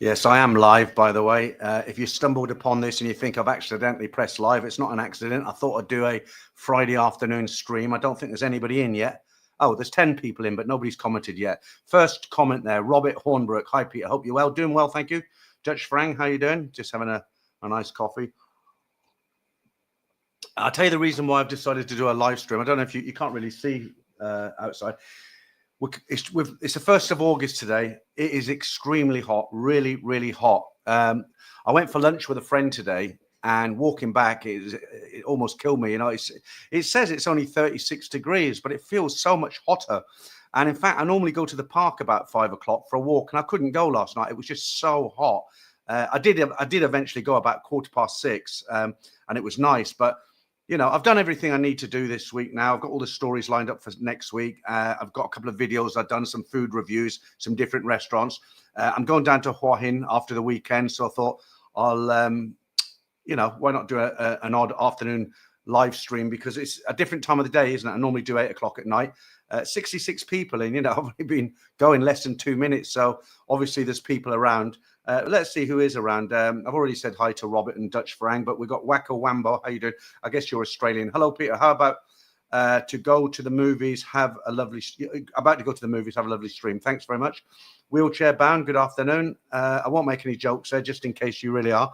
Yes, I am live, by the way. If you stumbled upon this and you think I've accidentally pressed live, it's not an accident. I thought I'd do a Friday afternoon stream. I don't think there's anybody in yet. Oh, there's 10 people in, but nobody's commented yet. First comment there, Robert Hornbrook. Hi, Peter. Hope you're well. Doing well, thank you. Dutch Frank, how you doing? Just having a nice coffee. I'll tell you the reason why I've decided to do a live stream. I don't know if you can't really see outside. It's the 1st of August today. It is extremely hot, really, really hot. I went for lunch with a friend today, and walking back, it almost killed me. You know, it says it's only 36 degrees, but it feels so much hotter. And in fact, I normally go to the park about 5 o'clock for a walk, and I couldn't go last night. It was just so hot. I did eventually go about 6:15, and it was nice, but. You know, I've done everything I need to do this week now. I've got all the stories lined up for next week. I've got a couple of videos. I've done some food reviews, some different restaurants. I'm going down to Hua Hin after the weekend. So I thought I'll, you know, why not do an odd afternoon live stream, because it's a different time of the day, isn't it? I normally do 8 o'clock at night. 66 people in, you know, I've only been going less than 2 minutes. So obviously there's people around. Let's see who is around. I've already said hi to Robert and Dutch Farang, but we've got Wacko Wambo. How you doing? I guess you're Australian. Hello, Peter. How about to go to the movies? Have a lovely stream. Thanks very much. Wheelchair bound. Good afternoon. I won't make any jokes there, just in case you really are.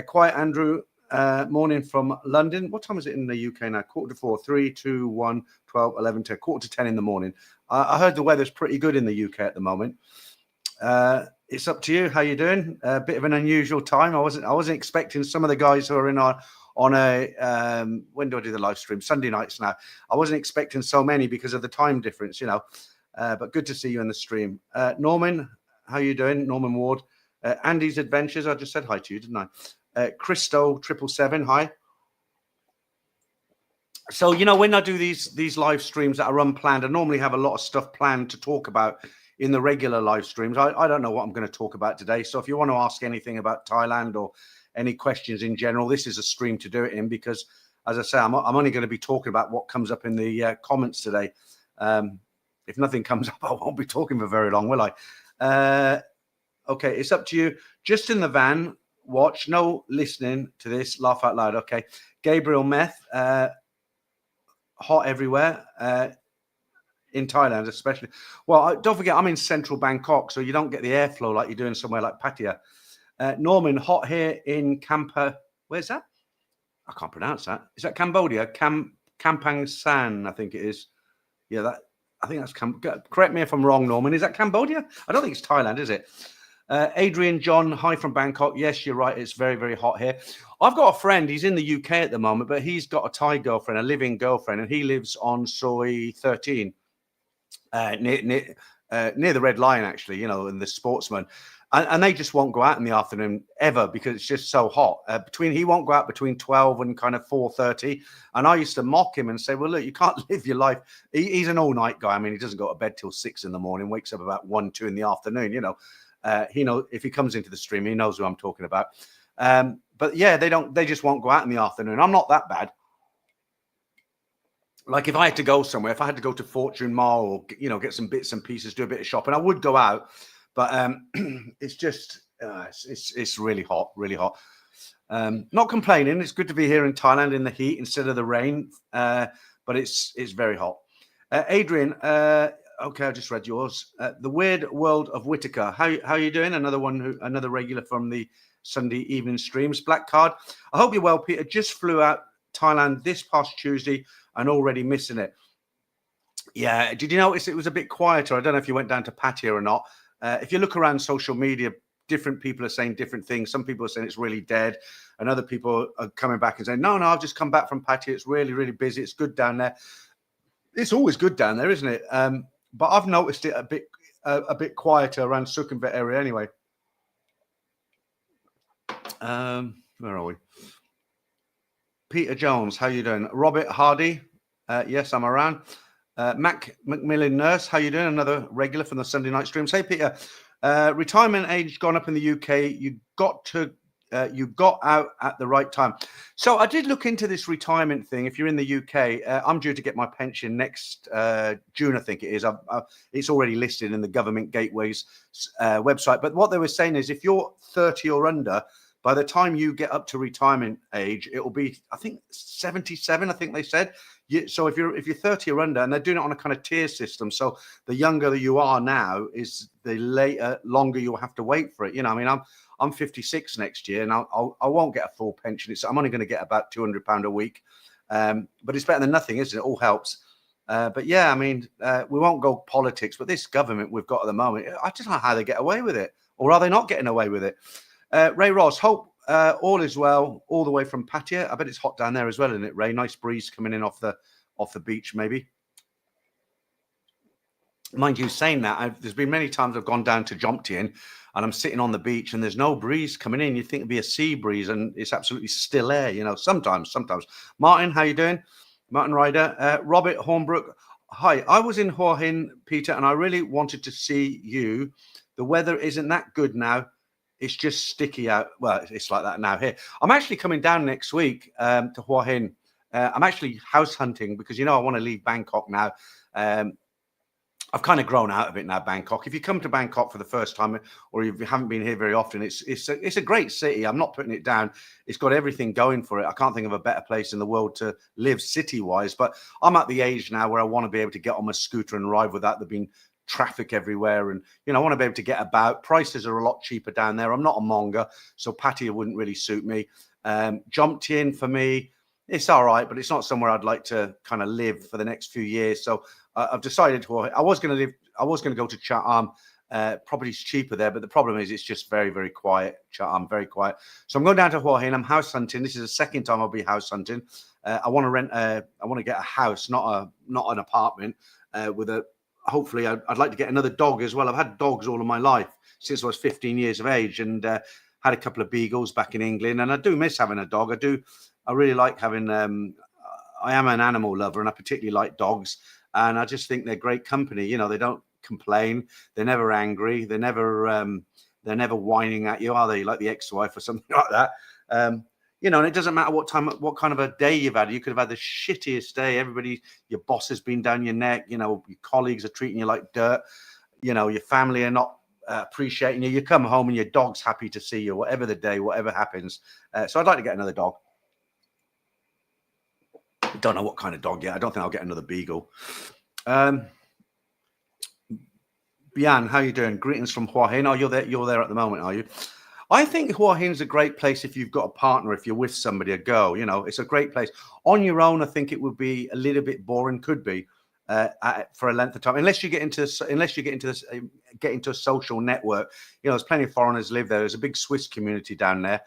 Quiet Andrew. Morning from London. What time is it in the UK now? 3:45, 3, 2, 1, 12, 11, 10, 9:45 in the morning. I heard the weather's pretty good in the UK at the moment. It's up to you. How you doing? A bit of an unusual time. I wasn't expecting some of the guys who are in on a when do I do the live stream? Sunday nights now. I wasn't expecting so many because of the time difference, you know. But good to see you in the stream. Norman, how you doing? Norman Ward. Andy's Adventures. I just said hi to you, didn't I? Christo 777. Hi. So, you know, when I do these live streams that are unplanned, I normally have a lot of stuff planned to talk about in the regular live streams. I don't know what I'm going to talk about today. So if you want to ask anything about Thailand or any questions in general, this is a stream to do it in, because, as I say, I'm only going to be talking about what comes up in the comments today. If nothing comes up, I won't be talking for very long, will I? Okay, it's up to you. Just in the van, watch, no listening to this, laugh out loud. Okay. Gabriel Meth, hot everywhere. In Thailand, especially. Well, don't forget, I'm in central Bangkok, so you don't get the airflow like you're doing somewhere like Pattaya. Norman, hot here in where's that? I can't pronounce that. Is that Cambodia? Kampang San, I think it is. Yeah, I think that's correct me if I'm wrong, Norman. Is that Cambodia? I don't think it's Thailand, is it? Adrian John, hi from Bangkok. Yes, you're right. It's very, very hot here. I've got a friend. He's in the UK at the moment, but he's got a Thai girlfriend, a living girlfriend, and he lives on Soi 13. Near the Red Lion, actually, you know, and the Sportsman, and they just won't go out in the afternoon ever because it's just so hot. He won't go out between 12 and kind of 4:30, and I used to mock him and say, well, look, you can't live your life. He's an all-night guy. I mean, he doesn't go to bed till 6 in the morning, wakes up about 1, 2 in the afternoon. You know, he knows if he comes into the stream, he knows who I'm talking about. But yeah, they just won't go out in the afternoon. I'm not that bad. Like if I had to go somewhere, if I had to go to Fortune Mall or, you know, get some bits and pieces, do a bit of shopping, I would go out. But it's just, it's really hot, really hot. Not complaining. It's good to be here in Thailand in the heat instead of the rain. But it's very hot. Adrian, okay, I just read yours. The Weird World of Whitaker. How are you doing? Another regular from the Sunday evening streams. Black Card. I hope you're well, Peter. Just flew out Thailand this past Tuesday and already missing it. Yeah, did you notice it was a bit quieter? I don't know if you went down to Pattaya or not. If you look around social media, different people are saying different things. Some people are saying it's really dead, and other people are coming back and saying, no, I've just come back from Pattaya. It's really, really busy. It's good down there. It's always good down there, isn't it? But I've noticed it a bit quieter around Sukhumvit area anyway. Where are we? Peter Jones, how you doing? Robert Hardy, yes, I'm around. Mac Macmillan Nurse, how you doing? Another regular from the Sunday night streams. Hey, Peter, retirement age gone up in the UK. You got to you got out at the right time. So I did look into this retirement thing. If you're in the UK, I'm due to get my pension next June, I think it is. It's already listed in the Government Gateways website. But what they were saying is if you're 30 or under, by the time you get up to retirement age, it will be, I think, 77, I think they said. So if you're 30 or under, and they're doing it on a kind of tier system, so the younger you are now is the longer you'll have to wait for it. You know, I mean, I'm 56 next year, and I won't get a full pension. I'm only going to get about £200 a week, but it's better than nothing, isn't it? All helps. But yeah, I mean, we won't go politics, but this government we've got at the moment, I just don't know how they get away with it, or are they not getting away with it? Ray Ross, hope all is well, all the way from Pattaya. I bet it's hot down there as well, isn't it, Ray? Nice breeze coming in off the beach, maybe. Mind you, saying that, there's been many times I've gone down to Jomtien and I'm sitting on the beach and there's no breeze coming in. You think it'd be a sea breeze and it's absolutely still air, you know, sometimes. Martin, how you doing? Martin Ryder. Robert Hornbrook, hi. I was in Hua Hin, Peter, and I really wanted to see you. The weather isn't that good now. It's just sticky out. Well, it's like that now here. I'm actually coming down next week to Hua Hin. I'm actually house hunting because, you know, I want to leave Bangkok now. I've kind of grown out of it now, Bangkok. If you come to Bangkok for the first time or if you haven't been here very often, it's a great city. I'm not putting it down. It's got everything going for it. I can't think of a better place in the world to live city-wise. But I'm at the age now where I want to be able to get on my scooter and ride without there being traffic everywhere, and you know, I want to be able to get about. Prices are a lot cheaper down there. I'm not a monger, so Pattaya wouldn't really suit me. Jomtien for me, it's all right, but it's not somewhere I'd like to kind of live for the next few years. So I've decided I was going to go to Chatham. Property's cheaper there, but the problem is it's just very, very quiet. Chatham, very quiet. So I'm going down to Hua Hin. I'm house hunting. This is the second time I'll be house hunting. I want to get a house, not an apartment, with a. Hopefully, I'd like to get another dog as well. I've had dogs all of my life since I was 15 years of age, and had a couple of beagles back in England. And I do miss having a dog. I really like having. I am an animal lover, and I particularly like dogs. And I just think they're great company. You know, they don't complain. They're never angry. They're never whining at you, are they? Like the ex-wife or something like that. You know, and it doesn't matter what kind of a day you've had. You could have had the shittiest day. Your boss has been down your neck. You know, your colleagues are treating you like dirt. You know, your family are not appreciating you. You come home and your dog's happy to see you, whatever the day, whatever happens. So I'd like to get another dog. I don't know what kind of dog yet. I don't think I'll get another beagle. Bian, how you doing? Greetings from Hua Hin. Oh, you're there at the moment, are you? I think Hua Hin's a great place if you've got a partner, if you're with somebody, a girl. You know, it's a great place. On your own, I think it would be a little bit boring. Could be for a length of time, unless you get into a social network. You know, there's plenty of foreigners live there. There's a big Swiss community down there,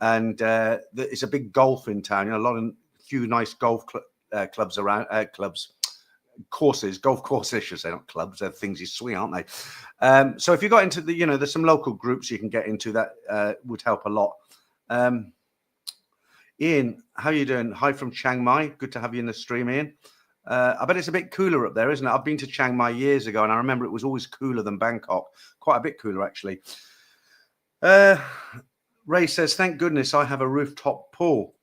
and it's a big golfing town. You know, few nice golf clubs around. Golf courses, I should say, not clubs. They're things you swing, aren't they? So if you got into there's some local groups you can get into that would help a lot. Ian, how you doing? Hi from Chiang Mai. Good to have you in the stream, Ian. I bet it's a bit cooler up there, isn't it? I've been to Chiang Mai years ago, and I remember it was always cooler than Bangkok. Quite a bit cooler, actually. Ray says, thank goodness I have a rooftop pool.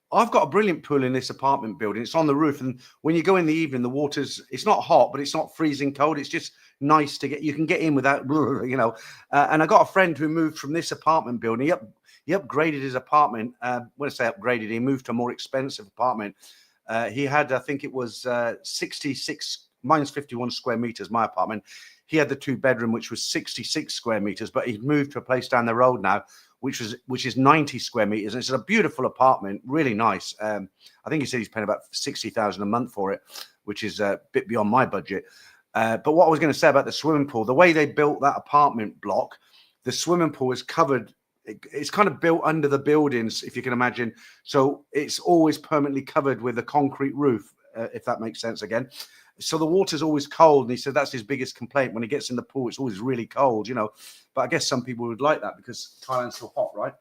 I've got a brilliant pool in this apartment building. It's on the roof, and when you go in the evening, the it's not hot, but it's not freezing cold. It's just nice to you can get in without, you know. And I got a friend who moved from this apartment building. He upgraded his apartment. When I say upgraded, he moved to a more expensive apartment. He had, I think it was 66, mine's 51 square meters, my apartment. He had the 2-bedroom, which was 66 square meters, but he's moved to a place down the road now, which is 90 square meters. And it's a beautiful apartment, really nice. I think he said he's paying about 60,000 a month for it, which is a bit beyond my budget. But what I was going to say about the swimming pool, the way they built that apartment block, the swimming pool is covered. It's kind of built under the buildings, if you can imagine. So it's always permanently covered with a concrete roof, if that makes sense again. So the water's always cold. And he said that's his biggest complaint. When he gets in the pool, it's always really cold, you know. But I guess some people would like that because Thailand's so hot, right?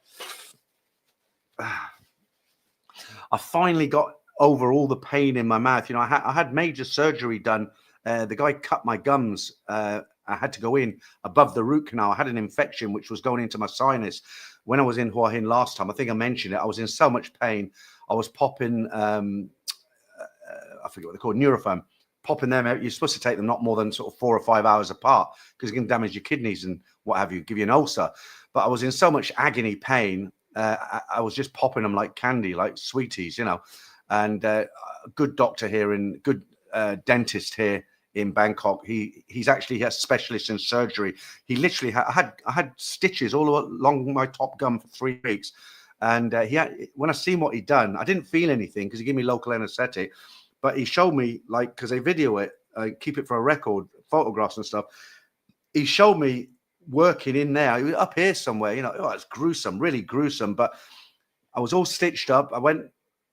I finally got over all the pain in my mouth. You know, I had major surgery done. The guy cut my gums. I had to go in above the root canal. I had an infection which was going into my sinus. when I was in Hua Hin last time, I think I mentioned it, I was in so much pain. I was popping, I forget what they're called, Nurofen. Popping them out, you're supposed to take them not more than sort of 4 or 5 hours apart because it can damage your kidneys and what have you, give you an ulcer. But I was in so much agony pain, I was just popping them like candy, like sweeties, you know. And a good doctor here, and good dentist here in Bangkok. He's actually a specialist in surgery. He literally I had stitches all along my top gum for 3 weeks, and when I seen what he'd done, I didn't feel anything because he gave me local anesthetic. But he showed me, like, because they video it, keep it for a record, photographs and stuff. He showed me working in there. He was up here somewhere, you know. Oh, it's gruesome, really gruesome. But I was all stitched up. I went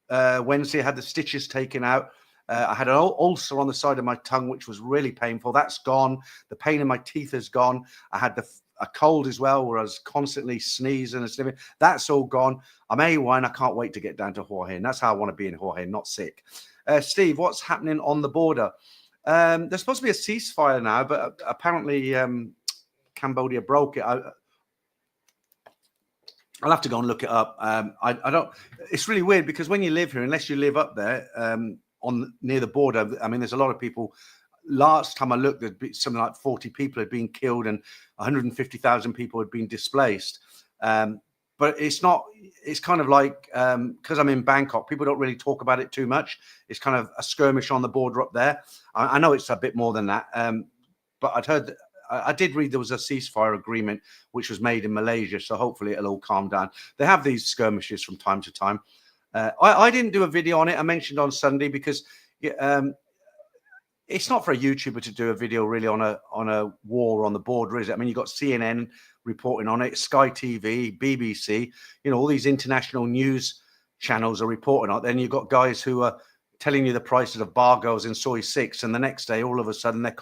Wednesday, I had the stitches taken out. I had an ulcer on the side of my tongue, which was really painful. That's gone. The pain in my teeth is gone. I had a cold as well, where I was constantly sneezing and sniffing. That's all gone. I'm A1. I can't wait to get down to Hua Hin. That's how I want to be in Hua Hin, not sick. Steve, what's happening on the border? There's supposed to be a ceasefire now, but apparently Cambodia broke it. I'll have to go and look it up. I don't. It's really weird because when you live here, unless you live up there near the border, I mean, there's a lot of people. Last time I looked, there'd be something like 40 people had been killed and 150,000 people had been displaced. But it's not. It's kind of like because I'm in Bangkok, people don't really talk about it too much. It's kind of a skirmish on the border up there. I know it's a bit more than that, but I'd heard that. I did read there was a ceasefire agreement which was made in Malaysia, so hopefully it'll all calm down. They have these skirmishes from time to time. I didn't do a video on it. I mentioned on Sunday because it's not for a YouTuber to do a video really on a war on the border, is it? I mean, you've got CNN reporting on it, Sky TV, BBC, you know, all these international news channels are reporting on it. Then you've got guys who are telling you the prices of bargos in soy 6, and the next day, all of a sudden, they're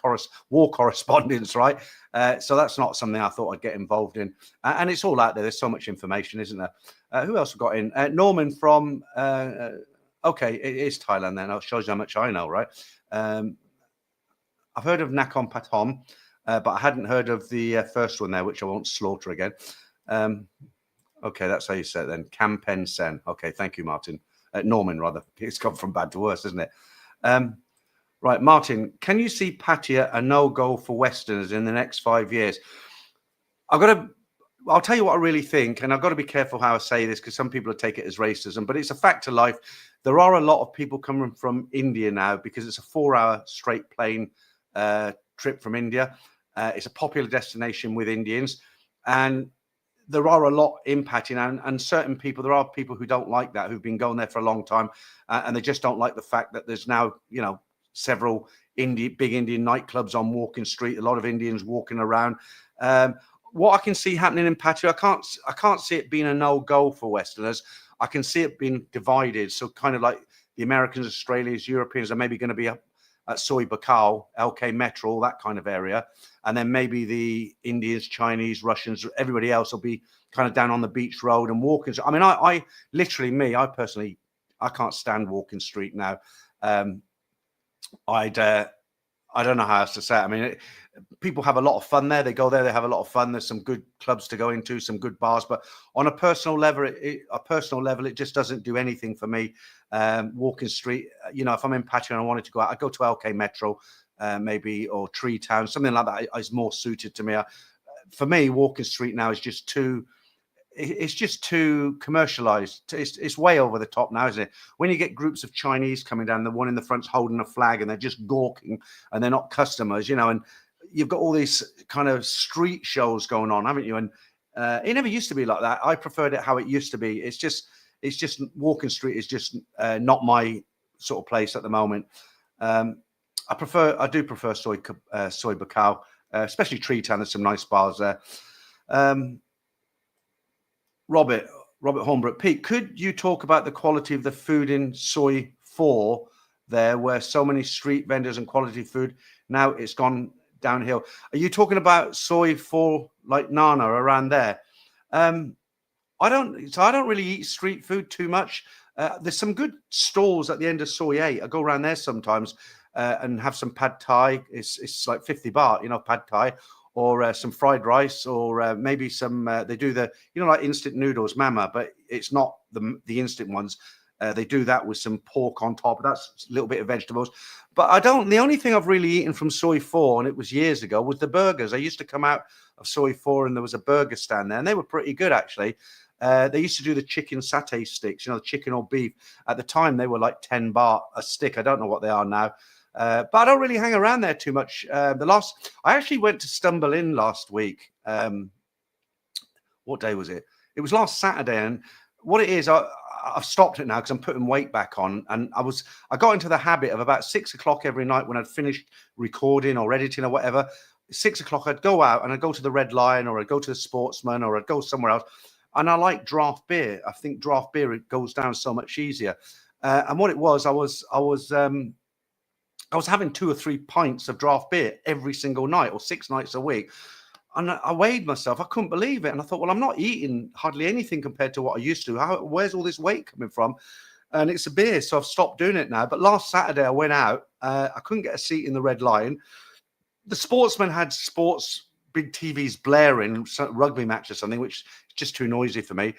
war correspondents, right? So that's not something I thought I'd get involved in. And it's all out there. There's so much information, isn't there? Who else we got in? Norman from, okay, it is Thailand then. It shows you how much I know, right? I've heard of Nakhon Pathom, but I hadn't heard of the first one there, which I won't slaughter again. Okay, that's how you say it then. Kampen Sen. Okay, thank you, Martin. Norman, rather. It's gone from bad to worse, isn't it? Right, Martin, can you see Pattaya a no-go for Westerners in the next 5 years? I'll tell you what I really think, and I've got to be careful how I say this because some people take it as racism, but it's a fact of life. There are a lot of people coming from India now because it's a 4-hour straight plane trip from India. It's a popular destination with Indians, and there are a lot in Pattaya, and certain people, there are people who don't like that, who've been going there for a long time, and they just don't like the fact that there's now, you know, several big Indian nightclubs on Walking Street, a lot of Indians walking around. What I can see happening in Pattaya, I can't see it being a no-go for Westerners. I can see it being divided. So kind of like the Americans, Australians, Europeans are maybe going to be up at Soi Buakhao, LK Metro, that kind of area. And then maybe the Indians, Chinese, Russians, everybody else will be kind of down on the beach road and walking. I mean, I literally, I personally, I can't stand Walking Street now. I don't know how else to say it. I mean, people have a lot of fun there. They go there, they have a lot of fun. There's some good clubs to go into, some good bars. But on a personal level, it just doesn't do anything for me. Walking Street, you know, if I'm in Pattaya and I wanted to go out, I'd go to LK Metro, maybe, or Tree Town, something like that is more suited to me. For me, Walking Street now is just too. It's just too commercialized. It's way over the top now, isn't it? When you get groups of Chinese coming down, the one in the front's holding a flag and they're just gawking and they're not customers, you know, and you've got all these kind of street shows going on, haven't you? And it never used to be like that. I preferred it how it used to be. It's just Walking Street is just not my sort of place at the moment. I do prefer Soi Buakhao, especially Tree Town. There's some nice bars there. Robert Hornbrook. Pete, could you talk about the quality of the food in Soi 4 there, where so many street vendors and quality food, now it's gone downhill? Are you talking about Soi 4 like Nana around there? I don't really eat street food too much. There's some good stalls at the end of Soi 8. I go around there sometimes and have some pad thai. It's like 50 baht, you know, pad thai. or some fried rice, or maybe some. They do the like instant noodles, mama, but it's not the instant ones. They do that with some pork on top. That's a little bit of vegetables. But I don't. The only thing I've really eaten from Soi 4, and it was years ago, was the burgers. I used to come out of Soi 4, and there was a burger stand there, and they were pretty good actually. They used to do the chicken satay sticks, the chicken or beef. At the time, they were like 10 baht a stick. I don't know what they are now. But I don't really hang around there too much. I actually went to Stumble Inn last week. What day was it? It was last Saturday, and what it is, I've stopped it now because I'm putting weight back on, and I got into the habit of about 6 o'clock every night when I'd finished recording or editing or whatever. 6 o'clock, I'd go out and I'd go to the Red Lion, or I'd go to the Sportsman, or I'd go somewhere else. And I like draft beer. I think draft beer, it goes down so much easier. And what it was, I was having 2 or 3 pints of draft beer every single night, or 6 nights a week. And I weighed myself. I couldn't believe it. And I thought, well, I'm not eating hardly anything compared to what I used to. Where's all this weight coming from? And it's a beer. So I've stopped doing it now. But last Saturday, I went out. I couldn't get a seat in the Red Lion. The Sportsman had big TVs blaring, rugby match or something, which is just too noisy for me.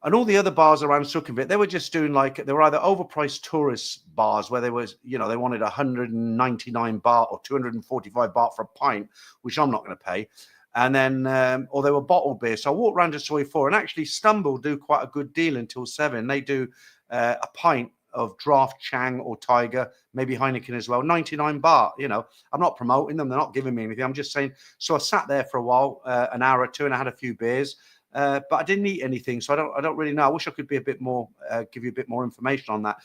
And all the other bars around Sukhumvit, they were just doing they were either overpriced tourist bars where they wanted 199 baht or 245 baht for a pint, which I'm not going to pay. And then, or they were bottled beer. So I walked around to Soi 4, and actually Stumble do quite a good deal until 7. They do a pint of draft Chang or Tiger, maybe Heineken as well, 99 baht. I'm not promoting them. They're not giving me anything. I'm just saying. So I sat there for a while, an hour or two, and I had a few beers. But I didn't eat anything, so I don't really know. I wish I could be a bit more, give you a bit more information on that.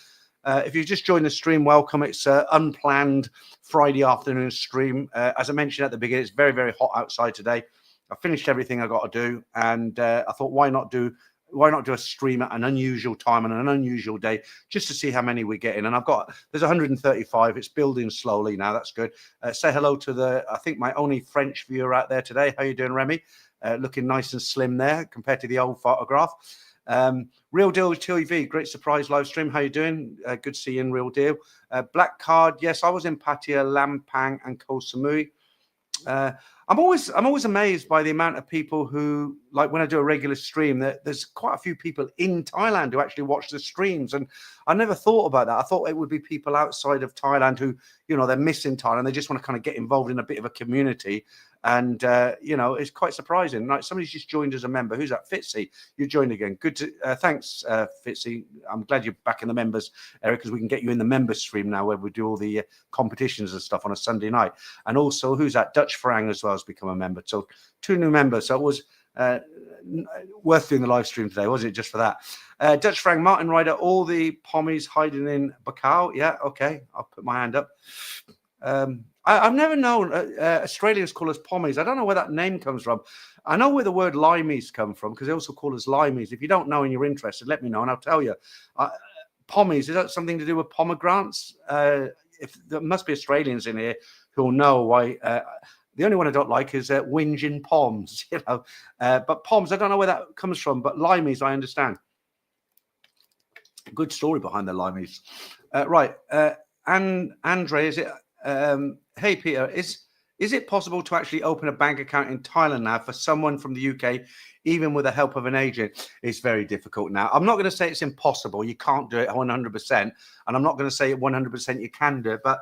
If you just joined the stream, welcome. It's an unplanned Friday afternoon stream. As I mentioned at the beginning, it's very, very hot outside today. I finished everything I got to do, and I thought, why not do a stream at an unusual time and an unusual day, just to see how many we get in. And there's 135. It's building slowly now. That's good. Say hello to I think my only French viewer out there today. How you doing, Remy? Looking nice and slim there compared to the old photograph. Real Deal TV, great surprise live stream. How you doing? Good to see you in Real Deal. Black Card, yes, I was in Pattaya, Lampang, and Koh Samui. I'm always amazed by the amount of people who, like when I do a regular stream, there's quite a few people in Thailand who actually watch the streams, and I never thought about that. I thought it would be people outside of Thailand who, they're missing Thailand. They just want to kind of get involved in a bit of a community, and it's quite surprising. Like somebody's just joined as a member. Who's that? Fitzy, you joined again. Good to thanks, Fitzy. I'm glad you're back in the members area, because we can get you in the members stream now, where we do all the competitions and stuff on a Sunday night. And also, who's that? Dutch Farang as well has become a member. So 2 new members. So it was worth doing the live stream today, wasn't it? Just for that. Dutch Frank, Martin Ryder, all the pommies hiding in Bacau. Yeah, okay. I'll put my hand up. I've never known Australians call us pommies. I don't know where that name comes from. I know where the word limeys come from, because they also call us limeys. If you don't know and you're interested, let me know and I'll tell you. Pommies, is that something to do with pomegranates? If there must be Australians in here who'll know why. The only one I don't like is whinging Poms, But Poms, I don't know where that comes from. But limeys, I understand. Good story behind the limeys. Right. And Andre, is it? Hey, Peter, is it possible to actually open a bank account in Thailand now for someone from the UK, even with the help of an agent? It's very difficult now. I'm not going to say it's impossible. You can't do it 100%. And I'm not going to say 100% you can do it. But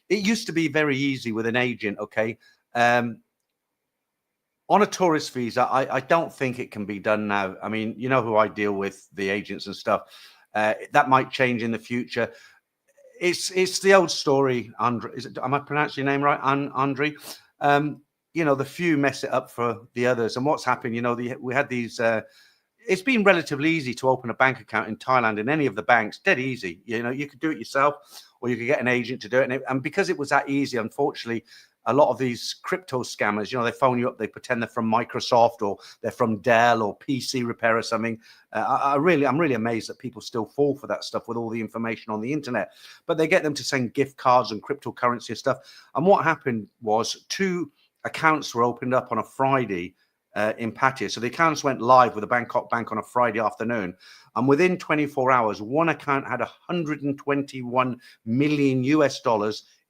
it used to be very easy with an agent, okay? On a tourist visa, I don't think it can be done now. I mean, you know who I deal with, the agents and stuff. That might change in the future. It's the old story, Andre. Am I pronouncing your name right, Andre? The few mess it up for the others. And what's happened, we had these. It's been relatively easy to open a bank account in Thailand in any of the banks. Dead easy. You could do it yourself, or you could get an agent to do it. And because it was that easy, unfortunately, a lot of these crypto scammers, they phone you up, they pretend they're from Microsoft or they're from Dell or PC Repair or something. I'm really amazed that people still fall for that stuff with all the information on the internet. But they get them to send gift cards and cryptocurrency and stuff. And what happened was 2 accounts were opened up on a Friday in Pattaya. So the accounts went live with the Bangkok bank on a Friday afternoon. And within 24 hours, one account had $121 million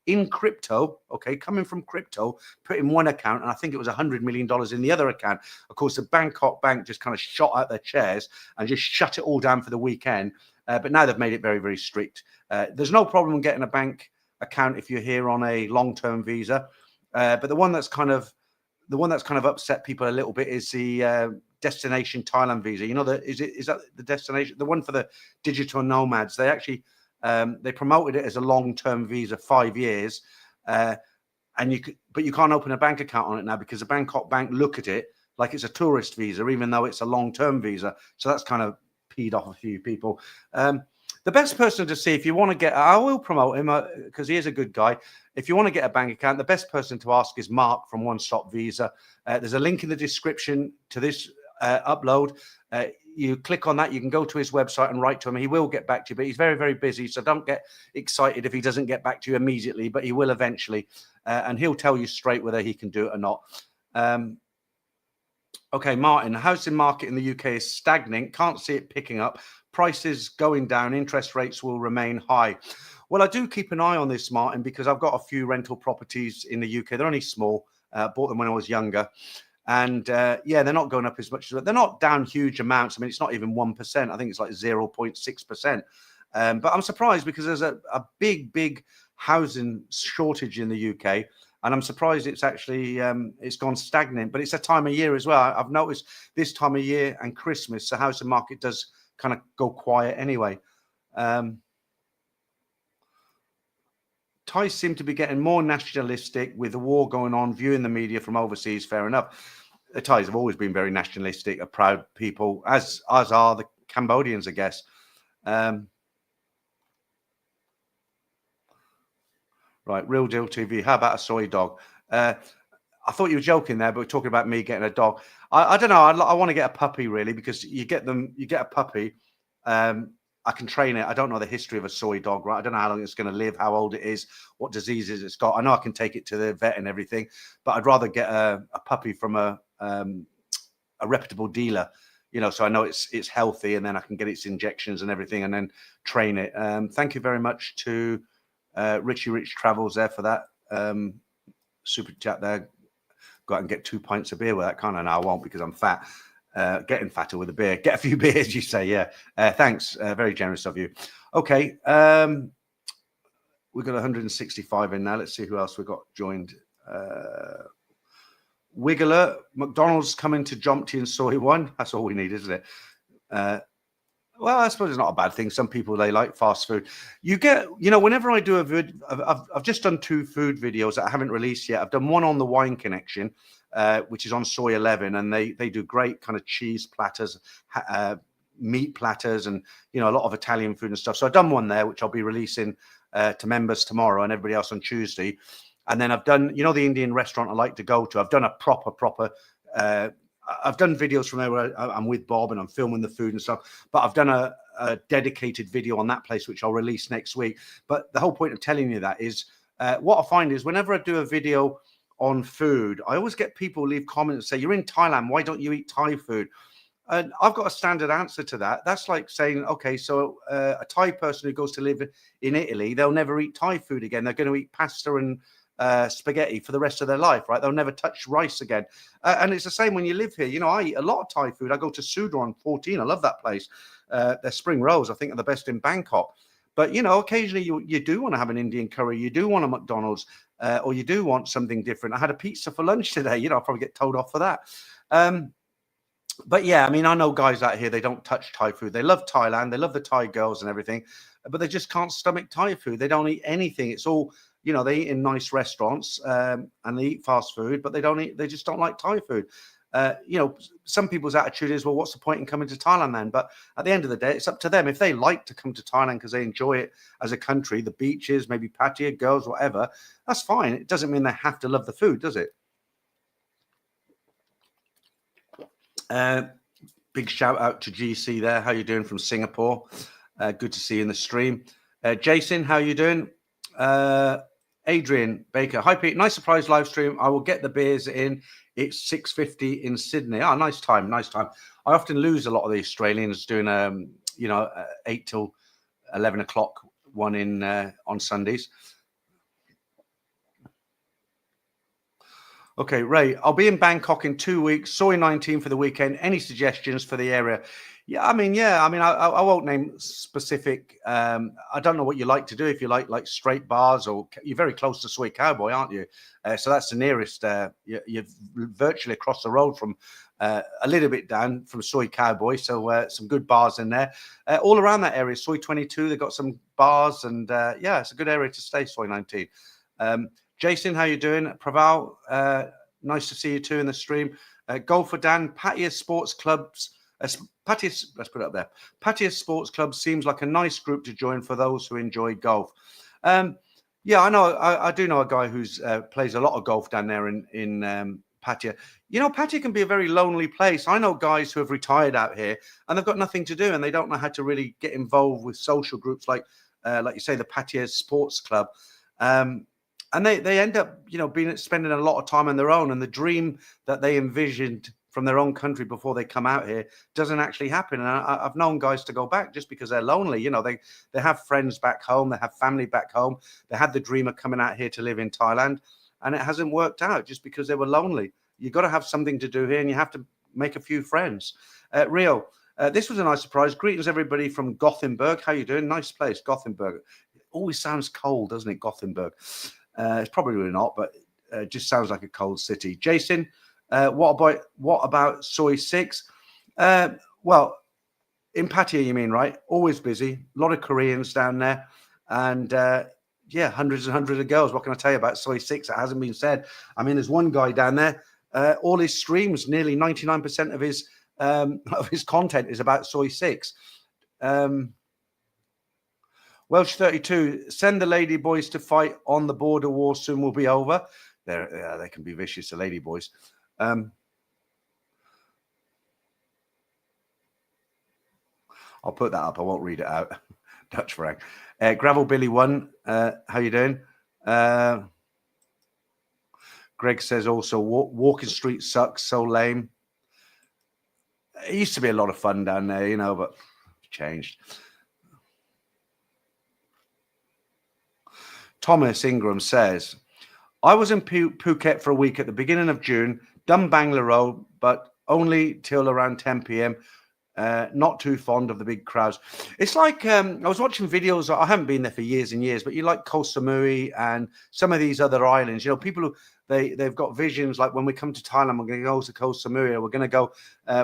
in crypto, okay, coming from crypto, put in one account, and I think it was $100 million in the other account. Of course, the Bangkok bank just kind of shot out their chairs and just shut it all down for the weekend. But now they've made it very, very strict. There's no problem getting a bank account if you're here on a long-term visa. But the one that's kind of upset people a little bit is the destination Thailand visa. You know, is that the destination, the one for the digital nomads? They actually they promoted it as a long-term visa, 5 years, but you can't open a bank account on it now because the Bangkok bank look at it like it's a tourist visa, even though it's a long-term visa. So that's kind of peed off a few people. The best person to see if you want to get, I will promote him because he is a good guy. If you want to get a bank account, the best person to ask is Mark from One Stop Visa. There's a link in the description to this upload. You click on that, you can go to his website and write to him. He will get back to you, but he's very, very busy. So don't get excited if he doesn't get back to you immediately, but he will eventually. And he'll tell you straight whether he can do it or not. Okay, Martin, the housing market in the UK is stagnant. Can't see it picking up. Prices going down. Interest rates will remain high. Well, I do keep an eye on this, Martin, because I've got a few rental properties in the UK. They're only small. Bought them when I was younger. And yeah, they're not going up as much. They're not down huge amounts. I mean, it's not even 1%. I think it's like 0.6%. But I'm surprised because there's a big housing shortage in the UK. And I'm surprised it's actually it's gone stagnant. But it's a time of year as well. I've noticed this time of year and Christmas, the housing market does kind of go quiet anyway. Thais seem to be getting more nationalistic with the war going on, viewing the media from overseas. Fair enough. The Thais have always been very nationalistic, a proud people, as are the Cambodians, I guess. Right, Real Deal TV. How about a soy dog? I thought you were joking there, but we're talking about me getting a dog. I don't know. I want to get a puppy really, because you get a puppy. I can train it. I don't know the history of a soy dog, right? I don't know how long it's going to live, how old it is, what diseases it's got. I know I can take it to the vet and everything, but I'd rather get a puppy from a reputable dealer, you know, so I know it's healthy, and then I can get its injections and everything, and then train it. Thank you very much to Richie Rich Travels there for that super chat there. Go out and get 2 pints of beer with that, can't I? No, I won't, because I'm fat. Getting fatter with a beer. Get a few beers, you say. Yeah. Thanks. Very generous of you. Okay. We've got 165 in now. Let's see who else we've got joined. Wiggler, McDonald's coming to Jompty and Soy One. That's all we need, isn't it? Well, I suppose it's not a bad thing. Some people, they like fast food. You get, you know, whenever I do a video, I've just done 2 food videos that I haven't released yet. I've done one on the Wine Connection, which is on Soy 11, and they do great kind of cheese platters, meat platters, and, you know, a lot of Italian food and stuff. So I've done one there, which I'll be releasing to members tomorrow and everybody else on Tuesday. And then I've done, you know, the Indian restaurant I like to go to. I've done a proper I've done videos from there where I'm with Bob and I'm filming the food and stuff, but I've done a dedicated video on that place, which I'll release next week. But the whole point of telling you that is what I find is whenever I do a video on food, I always get people leave comments and say, you're in Thailand, why don't you eat Thai food? And I've got a standard answer to that. That's like saying, okay, so a Thai person who goes to live in Italy, they'll never eat Thai food again. They're going to eat pasta and spaghetti for the rest of their life, right? They'll never touch rice again. And it's the same when you live here. You know, I eat a lot of Thai food. I go to Suda on 14. I love that place. Their spring rolls, I think, are the best in Bangkok. But, you know, occasionally you do want to have an Indian curry. You do want a McDonald's, or you do want something different. I had a pizza for lunch today. You know, I'll probably get told off for that. But yeah, I mean, I know guys out here, they don't touch Thai food. They love Thailand. They love the Thai girls and everything, but they just can't stomach Thai food. They don't eat anything. It's all, you know, they eat in nice restaurants and they eat fast food, but they just don't like Thai food. You know, some people's attitude is, well, what's the point in coming to Thailand then? But at the end of the day, it's up to them. If they like to come to Thailand because they enjoy it as a country, the beaches, maybe Pattaya, girls, whatever, that's fine. It doesn't mean they have to love the food, does it? Big shout out to GC there. How you doing from Singapore? Good to see you in the stream. Jason, how you doing? Adrian Baker. Hi, Pete. Nice surprise live stream. I will get the beers in. It's 6:50 in Sydney. Oh, nice time. Nice time. I often lose a lot of the Australians doing, you know, 8 till 11 o'clock one in on Sundays. Okay, Ray, I'll be in Bangkok in 2 weeks. Soy 19 for the weekend. Any suggestions for the area? I won't name specific. I don't know what you like to do. If you like straight bars, or you're very close to Soy Cowboy, aren't you? So that's the nearest. You're virtually across the road from a little bit down from Soy Cowboy. So some good bars in there. All around that area, Soy 22, they've got some bars, and it's a good area to stay. Soy 19. Jason, how you doing? Praval, nice to see you too in the stream. Golf for Dan, Pattaya Sports Clubs. Pattaya, let's put it up there. Pattaya Sports Club seems like a nice group to join for those who enjoy golf. I know. I do know a guy who's plays a lot of golf down there in Pattaya. You know, Pattaya can be a very lonely place. I know guys who have retired out here and they've got nothing to do and they don't know how to really get involved with social groups like you say, the Pattaya Sports Club. And they end up, spending a lot of time on their own. And the dream that they envisioned from their own country before they come out here doesn't actually happen. And I've known guys to go back just because they're lonely. They have friends back home. They have family back home. They had the dream of coming out here to live in Thailand. And it hasn't worked out just because they were lonely. You've got to have something to do here and you have to make a few friends. Rio, this was a nice surprise. Greetings, everybody from Gothenburg. How you doing? Nice place, Gothenburg. It always sounds cold, doesn't it, Gothenburg? It's probably really not, but it just sounds like a cold city. Jason, what about Soy 6? Well, in Pattaya, you mean, right? Always busy. A lot of Koreans down there. And hundreds and hundreds of girls. What can I tell you about Soy 6? It hasn't been said. I mean, there's one guy down there. All his streams, nearly 99% of his content is about Soy 6. Welsh 32, send the lady boys to fight on the border. War soon will be over. They can be vicious, the lady boys. I'll put that up. I won't read it out. Dutch Frank. Gravel Billy 1, how you doing? Greg says also, walking street sucks, so lame. It used to be a lot of fun down there, but it's changed. Thomas Ingram says, I was in Phuket for a week at the beginning of June, done Bangla Road, but only till around 10 p.m. Not too fond of the big crowds. It's like I was watching videos. I haven't been there for years and years, but you like Koh Samui and some of these other islands. People who they've got visions like when we come to Thailand, we're going to go to Koh Samui, or we're going to go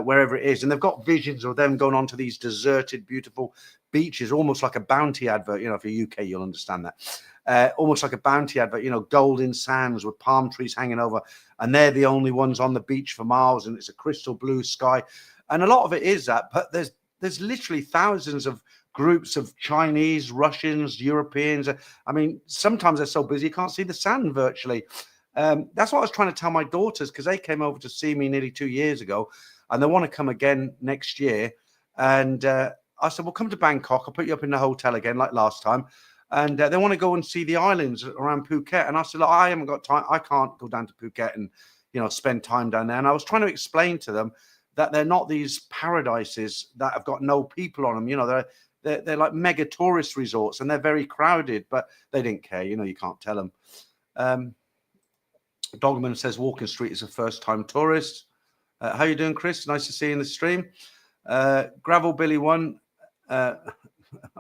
wherever it is, and they've got visions of them going onto these deserted, beautiful beaches, almost like a bounty advert. If you're UK, you'll understand that. Almost like a bounty advert. Golden sands with palm trees hanging over, and they're the only ones on the beach for miles, and it's a crystal blue sky. And a lot of it is that, but there's literally thousands of groups of Chinese, Russians, Europeans. I mean, sometimes they're so busy you can't see the sand virtually. That's what I was trying to tell my daughters, because they came over to see me nearly 2 years ago, and they want to come again next year. And I said, well, come to Bangkok. I'll put you up in the hotel again like last time. And they want to go and see the islands around Phuket. And I said, look, I haven't got time. I can't go down to Phuket and, spend time down there. And I was trying to explain to them that they're not these paradises that have got no people on them. They're like mega tourist resorts, and they're very crowded, but they didn't care. You can't tell them. Dogman says Walking Street is a first-time tourist. How you doing, Chris? Nice to see you in the stream. Gravel Billy 1.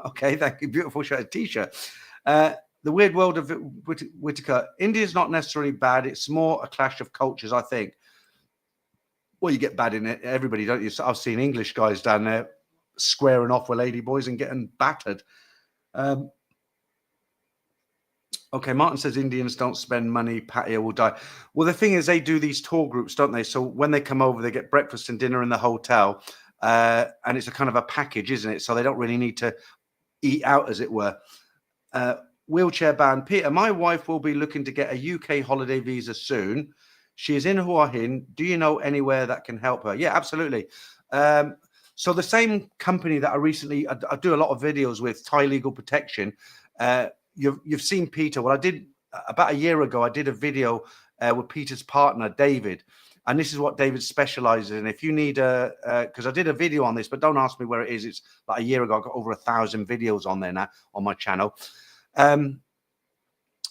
Okay, thank you. Beautiful shirt, t-shirt. The Weird World of Whitaker. India's not necessarily bad. It's more a clash of cultures, I think. Well, you get bad in it, everybody, don't you? So I've seen English guys down there squaring off with ladyboys and getting battered. Okay, Martin says Indians don't spend money. Pattaya will die. Well, the thing is, they do these tour groups, don't they? So when they come over, they get breakfast and dinner in the hotel. And it's a kind of a package, isn't it? So they don't really need to eat out, as it were. Wheelchair bound. Peter, my wife will be looking to get a UK holiday visa soon. She is in Hua Hin. Do you know anywhere that can help her? Yeah, absolutely. So the same company that I do a lot of videos with, Thai Legal Protection. You've seen Peter. Well, I did about a year ago. I did a video with Peter's partner, David. And this is what David specializes in. If you need because I did a video on this, but don't ask me where it is. It's like a year ago. I got over 1,000 videos on there now on my channel.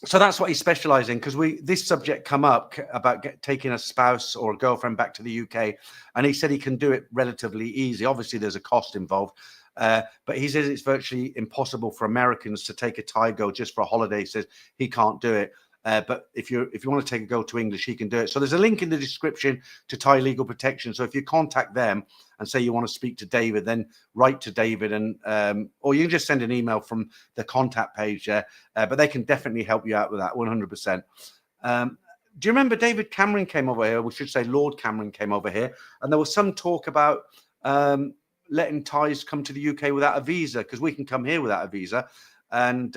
So that's what he specialized in, because this subject come up about taking a spouse or a girlfriend back to the UK, and he said he can do it relatively easy. Obviously, there's a cost involved, but he says it's virtually impossible for Americans to take a Thai girl just for a holiday. He says he can't do it. But if you want to take a girl to English, he can do it. So there's a link in the description to Thai Legal Protection. So if you contact them and say you want to speak to David, then write to David, and or you can just send an email from the contact page there. But they can definitely help you out with that 100%. Do you remember David Cameron came over here? We should say Lord Cameron came over here, and there was some talk about letting Thais come to the UK without a visa, because we can come here without a visa. And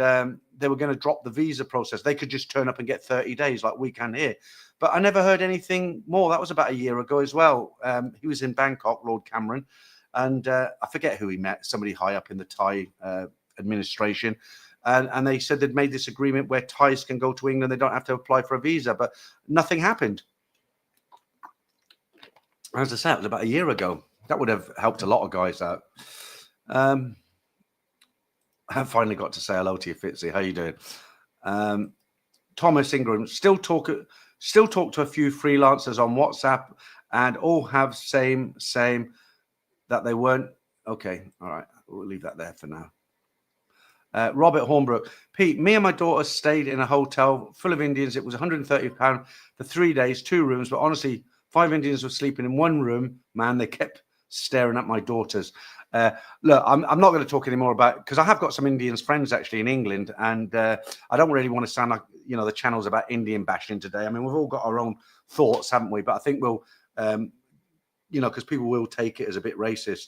they were going to drop the visa process. They could just turn up and get 30 days like we can here. But I never heard anything more. That was about a year ago as well. He was in Bangkok, Lord Cameron, and I forget who he met, somebody high up in the Thai administration. And they said they'd made this agreement where Thais can go to England. They don't have to apply for a visa, but nothing happened. As I said, it was about a year ago. That would have helped a lot of guys out. I finally got to say hello to you, Fitzy. How you doing? Thomas Ingram, still talk to a few freelancers on WhatsApp, and all have same that they weren't. Okay, all right, we'll leave that there for now. Robert Hornbrook, Pete, me and my daughter stayed in a hotel full of Indians. It was £130 for 3 days, 2 rooms, but honestly, 5 Indians were sleeping in one room. Man, they kept staring at my daughters. Look, I'm not going to talk anymore about, because I have got some Indians friends actually in England, and I don't really want to sound like, the channel's about Indian bashing today. I mean, we've all got our own thoughts, haven't we? But I think we'll, because people will take it as a bit racist.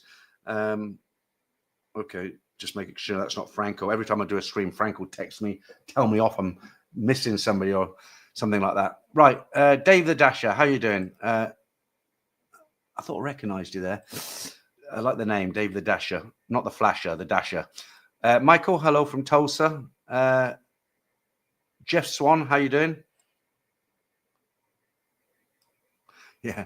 Okay, just making sure that's not Franco. Every time I do a stream, Franco texts me, tell me off I'm missing somebody or something like that. Right, Dave the Dasher, how you doing? I thought I recognised you there. I like the name, Dave the Dasher, not the Flasher, the Dasher. Michael, hello from Tulsa. Jeff Swan, how you doing? Yeah.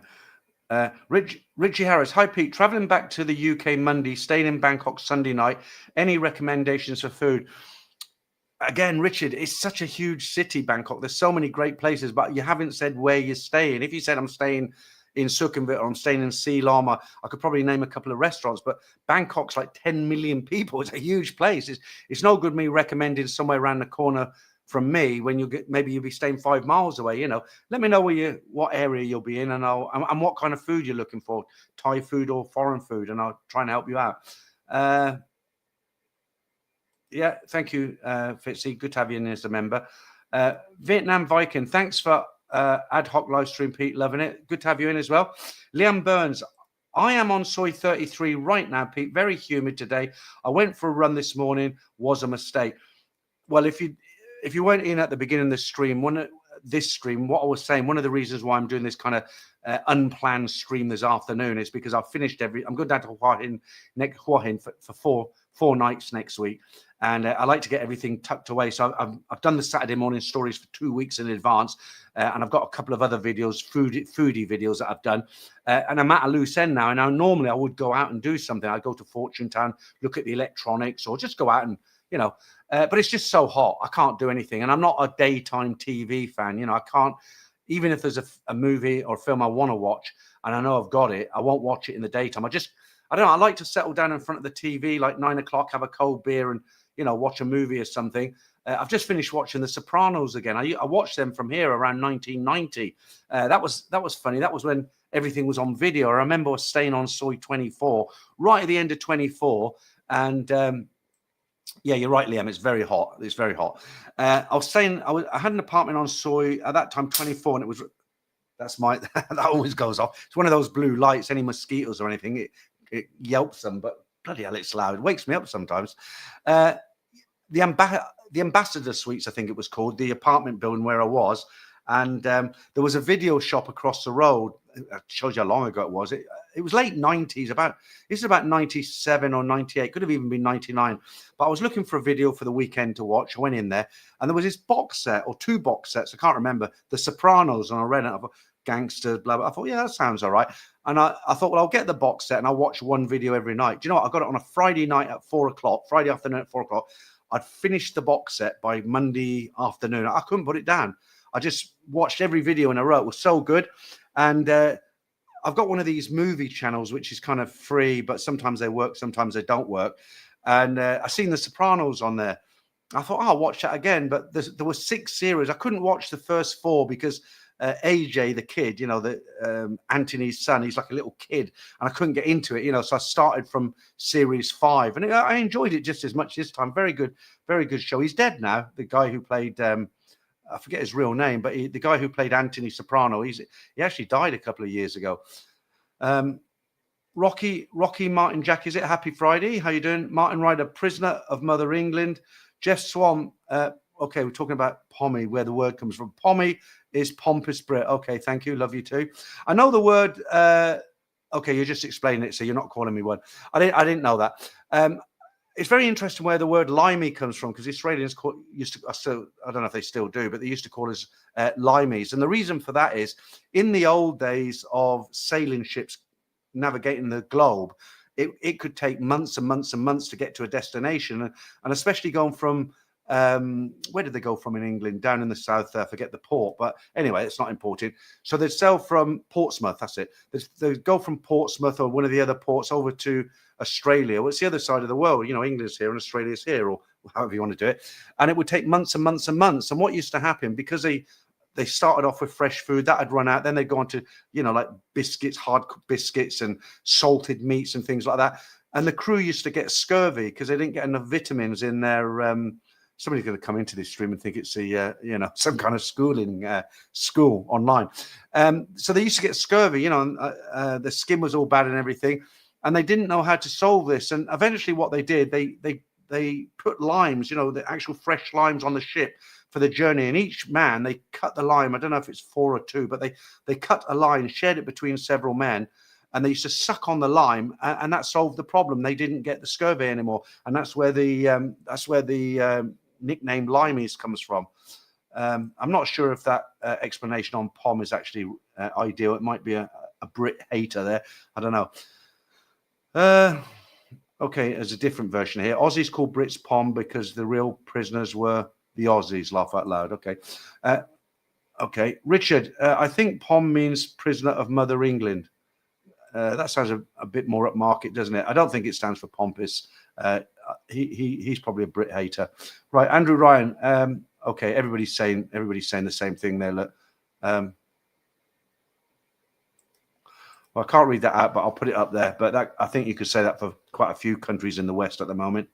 Richie Harris, hi Pete, traveling back to the UK Monday, staying in Bangkok Sunday night. Any recommendations for food? Again, Richard, it's such a huge city, Bangkok. There's so many great places, but you haven't said where you're staying. If you said I'm staying in Sukhumvit or I'm staying in Ceylon, I could probably name a couple of restaurants, but Bangkok's like 10 million people. It's a huge place. It's no good me recommending somewhere around the corner from me when maybe you'll be staying 5 miles away. Let me know what area you'll be in, and what kind of food you're looking for, Thai food or foreign food, and I'll try and help you out. Yeah, thank you, Fitzy. Good to have you in as a member. Vietnam Viking, thanks for ad hoc live stream, Pete. Loving it. Good to have you in as well. Liam Burns, I am on soy 33 right now, Pete. Very humid today. I went for a run this morning. Was a mistake. Well, if you weren't in at the beginning of the stream, what I was saying, one of the reasons why I'm doing this kind of unplanned stream this afternoon is because I've finished I'm going down to Hua Hin for four nights next week. And I like to get everything tucked away. So I've done the Saturday morning stories for 2 weeks in advance. And I've got a couple of other videos, foodie videos that I've done. And I'm at a loose end now. And now normally I would go out and do something. I'd go to Fortune Town, look at the electronics, or just go out and, but it's just so hot. I can't do anything. And I'm not a daytime TV fan. I can't, even if there's a movie or a film I want to watch and I know I've got it, I won't watch it in the daytime. I don't know. I like to settle down in front of the TV like 9 o'clock, have a cold beer and, watch a movie or something. I've just finished watching The Sopranos again. I watched them from here around 1990. That was funny. That was when everything was on video. I remember I was staying on Soy 24 right at the end of 24. And yeah, you're right, Liam. It's very hot. It's very hot. I was saying I had an apartment on Soy at that time, 24, and it was that always goes off. It's one of those blue lights. Any mosquitoes or anything, it yelps them, but bloody hell, it's loud. It wakes me up sometimes. The Ambassador Suites, I think it was called, the apartment building where I was. And there was a video shop across the road. It shows you how long ago it was. It was late 90s, this is about 97 or 98, could have even been 99. But I was looking for a video for the weekend to watch. I went in there and there was this box set or 2 box sets. I can't remember. The Sopranos, and I read it. I thought, gangsters, blah, blah. I thought, yeah, that sounds all right. And I thought, well, I'll get the box set and I'll watch one video every night. Do you know what? I got it on a Friday night at 4 o'clock, Friday afternoon at 4 o'clock. I'd finished the box set by Monday afternoon. I couldn't put it down. I just watched every video in a row. It was so good. And I've got one of these movie channels, which is kind of free, but sometimes they work, sometimes they don't work. And I seen the Sopranos on there. I thought, oh, I'll watch that again. But there were 6 series. I couldn't watch the first 4 because AJ, the kid, you know, Anthony's son, he's like a little kid, and I couldn't get into it, you know. So I started from series 5, and I enjoyed it just as much this time. Very good show. He's dead now. The guy who played, I forget his real name, but the guy who played Anthony Soprano, he actually died a couple of years ago. Rocky Martin Jack, is it? Happy Friday. How you doing? Martin Ryder, prisoner of Mother England. Jeff Swan. Okay, we're talking about pommy, where the word comes from. Pommy is pompous Brit. Okay, thank you. Love you too. I know the word. Okay, you're just explaining it, so you're not calling me one. I didn't know that. It's very interesting where the word limey comes from, because Australians used to, I don't know if they still do, but they used to call us limeys. And the reason for that is, in the old days of sailing ships navigating the globe, it could take months and months and months to get to a destination, and especially going from where did they go from in England? Down in the south, I forget the port, but anyway, it's not important. So they'd sail from Portsmouth, that's it. They'd go from Portsmouth or one of the other ports over to Australia. Well, it's the other side of the world, you know. England's here and Australia's here, or however you want to do it. And it would take months and months and months. And what used to happen, because they started off with fresh food that had run out, then they'd go on to, you know, like biscuits, hard cooked biscuits and salted meats and things like that. And the crew used to get scurvy because they didn't get enough vitamins in their somebody's going to come into this stream and think it's a you know, some kind of school online. So they used to get scurvy, you know, and the skin was all bad and everything, and they didn't know how to solve this. And eventually what they did, they put limes, you know, the actual fresh limes on the ship for the journey, and each man, they cut the lime. I don't know if it's 4 or 2, but they cut a line, shared it between several men, and they used to suck on the lime, and that solved the problem. They didn't get the scurvy anymore, and that's where the nickname limeys comes from. I'm not sure if that explanation on pom is actually ideal. It might be a Brit hater there. I don't know. Okay, there's a different version here. Aussies call Brits pom because the real prisoners were the Aussies. Laugh out loud. Okay. Okay. Richard, I think pom means prisoner of Mother England. That sounds a bit more upmarket, doesn't it? I don't think it stands for pompous. He's probably a Brit hater. Right, Andrew Ryan. Okay, everybody's saying the same thing there. Look. Well, I can't read that out, but I'll put it up there. But I think you could say that for quite a few countries in the West at the moment.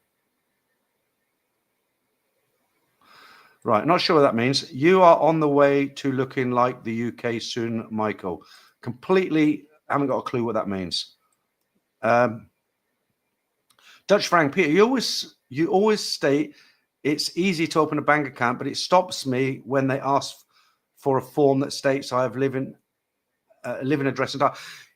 Right, not sure what that means. You are on the way to looking like the UK soon, Michael. Completely haven't got a clue what that means. Dutch Frank, Peter, you always state it's easy to open a bank account, but it stops me when they ask for a form that states I have living address and time.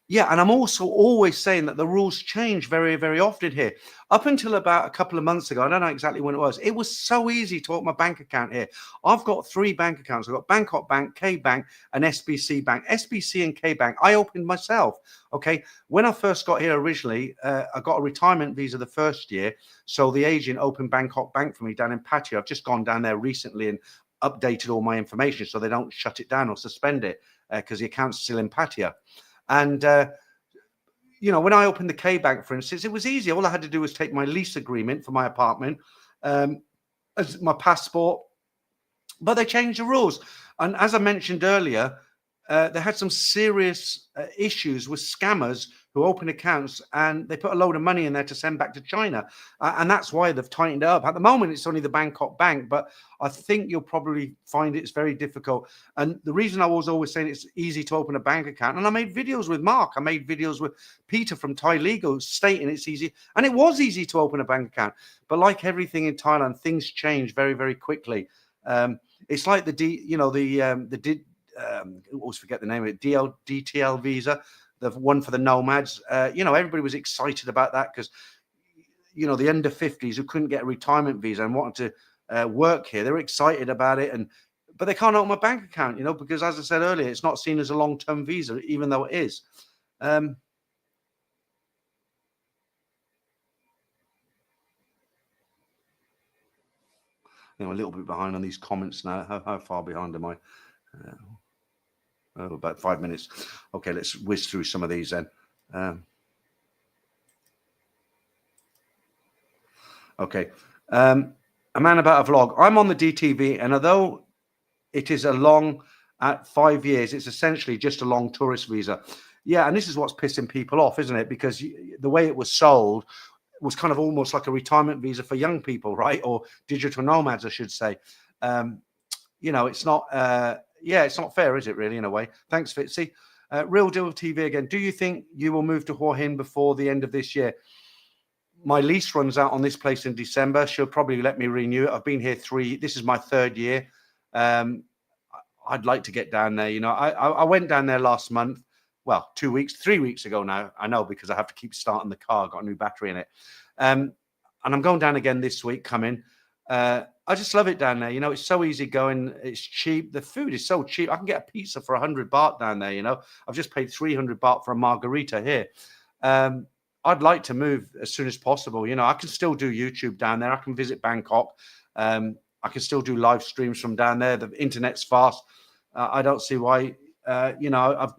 Yeah, and I'm also always saying that the rules change very, very often here. Up until about a couple of months ago, I don't know exactly when it was so easy to open my bank account here. I've got 3 bank accounts. I've got Bangkok Bank, K Bank, and SBC Bank. SBC and K Bank, I opened myself. Okay, when I first got here originally, I got a retirement visa the first year. So the agent opened Bangkok Bank for me down in Pattaya. I've just gone down there recently and updated all my information so they don't shut it down or suspend it because the account's still in Pattaya. And, you know, when I opened the K Bank, for instance, it was easy. All I had to do was take my lease agreement for my apartment, as my passport, but they changed the rules. And as I mentioned earlier, they had some serious issues with scammers who open accounts and they put a load of money in there to send back to China. And that's why they've tightened it up. At the moment, it's only the Bangkok Bank, but I think you'll probably find it's very difficult. And the reason I was always saying it's easy to open a bank account, and I made videos with Mark, I made videos with Peter from Thai Legal stating it's easy. And it was easy to open a bank account. But like everything in Thailand, things change very, very quickly. It's like I always forget the name of it, DTL visa, the one for the nomads. You know, everybody was excited about that because, you know, the under 50s who couldn't get a retirement visa and wanted to work here, they were excited about it. But they can't open a bank account, you know, because as I said earlier, it's not seen as a long-term visa, even though it is. I'm a little bit behind on these comments now. How far behind am I? About 5 minutes. Okay, let's whiz through some of these then. Okay. A man about a vlog. I'm on the DTV, and although it is a long, at 5 years, it's essentially just a long tourist visa. Yeah, and this is what's pissing people off, isn't it? Because the way it was sold was kind of almost like a retirement visa for young people, right? Or digital nomads, I should say. It's not, it's not fair, is it really, in a way? Thanks, Fitzy. Real Deal TV again. Do you think you will move to Hua Hin before the end of this year? My lease runs out on this place in December. She'll probably let me renew it. I've been here this is my 3rd year. I'd like to get down there. I went down there last month. Well, 3 weeks ago now. I know, because I have to keep starting the car. Got a new battery in it. And I'm going down again this week, coming. I just love it down there. It's so easy going. It's cheap. The food is so cheap. I can get a pizza for 100 baht down there. I've just paid 300 baht for a margarita here. I'd like to move as soon as possible. I can still do YouTube down there. I can visit Bangkok. I can still do live streams from down there. The internet's fast. I don't see why. I've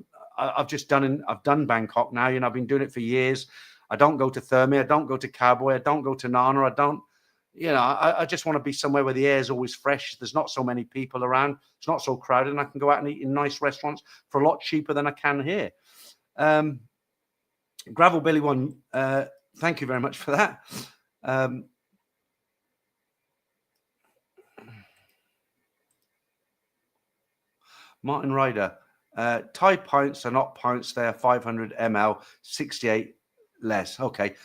done Bangkok now. I've been doing it for years. I don't go to Thermi. I don't go to Cowboy. I don't go to Nana. I just want to be somewhere where the air is always fresh. There's not so many people around. It's not so crowded, and I can go out and eat in nice restaurants for a lot cheaper than I can here. Gravel Billy 1, thank you very much for that. Martin Ryder, Thai pints are not pints, they are 500 ml, 68 less. Okay,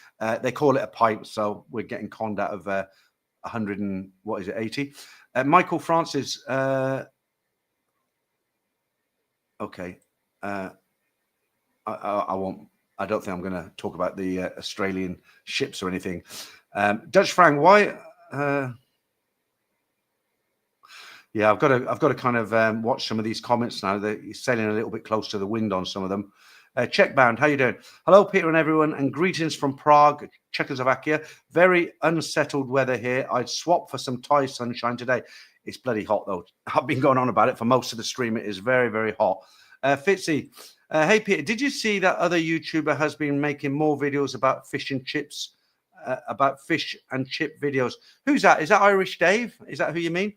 they call it a pint, so we're getting conned out of 100 and what is it, 80? Michael Francis, okay, I won't. I don't think I'm going to talk about the Australian ships or anything. Dutch Frank, why? Yeah, I've got to kind of watch some of these comments now. They're sailing a little bit close to the wind on some of them. Checkbound, how you doing? Hello, Peter and everyone, and greetings from Prague, Czechoslovakia. Very unsettled weather here. I'd swap for some Thai sunshine today. It's bloody hot, though. I've been going on about it for most of the stream. It is very, very hot. Fitzy, hey, Peter, did you see that other YouTuber has been making more videos about fish and chips, about fish and chip videos? Who's that? Is that Irish Dave? Is that who you mean?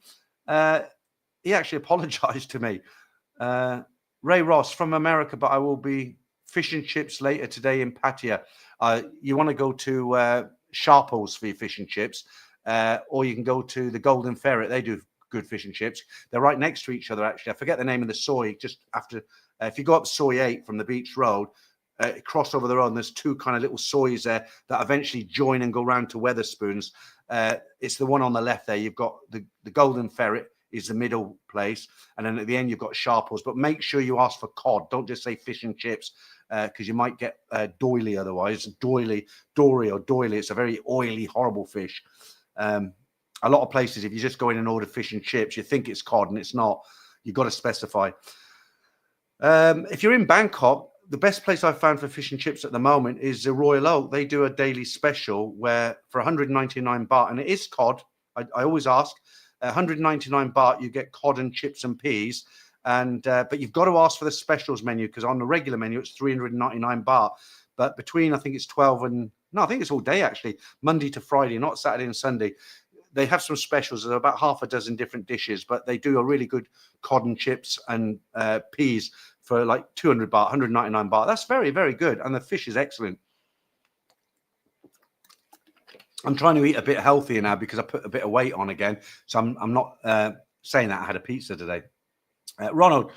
He actually apologized to me. Ray Ross from America, but I will be fish and chips later today in Pattaya. You want to go to Sharples for your fish and chips, or you can go to the Golden Ferret. They do good fish and chips. They're right next to each other, actually. I forget the name of the soy. Just after, if you go up Soy 8 from the beach road, cross over the road, and there's two kind of little soys there that eventually join and go round to Weatherspoons. It's the one on the left there. You've got the Golden Ferret is the middle place, and then at the end you've got Sharples. But make sure you ask for cod. Don't just say fish and chips, because you might get doily otherwise. Dory or doily. It's a very oily, horrible fish. A lot of places, if you just go in and order fish and chips, you think it's cod, and it's not. You've got to specify. If you're in Bangkok, the best place I've found for fish and chips at the moment is the Royal Oak. They do a daily special where for 199 baht, and it is cod. I always ask, 199 baht, you get cod and chips and peas. And but you've got to ask for the specials menu, because on the regular menu, it's 399 baht. But between, I think it's 12 and, no, I think it's all day actually, Monday to Friday, not Saturday and Sunday. They have some specials. There are about half a dozen different dishes, but they do a really good cod and chips and peas for like 200 baht, 199 baht. That's very, very good. And the fish is excellent. I'm trying to eat a bit healthier now because I put a bit of weight on again. So I'm not saying that I had a pizza today. Ronald,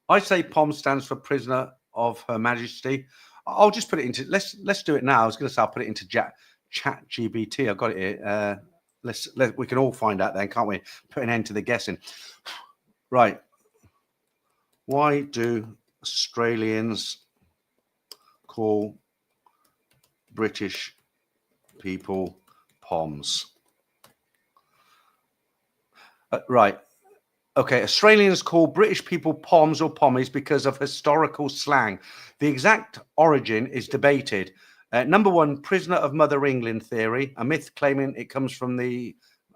I say POM stands for Prisoner of Her Majesty. I'll just put it into, let's do it now. I was going to say I'll put it into chat GBT. I've got it here. We can all find out then, can't we? Put an end to the guessing. Right. Why do Australians call British people POMs? Right. Okay, Australians call British people POMs or pommies because of historical slang. The exact origin is debated. Number one, prisoner of Mother England theory, a myth claiming it comes from the...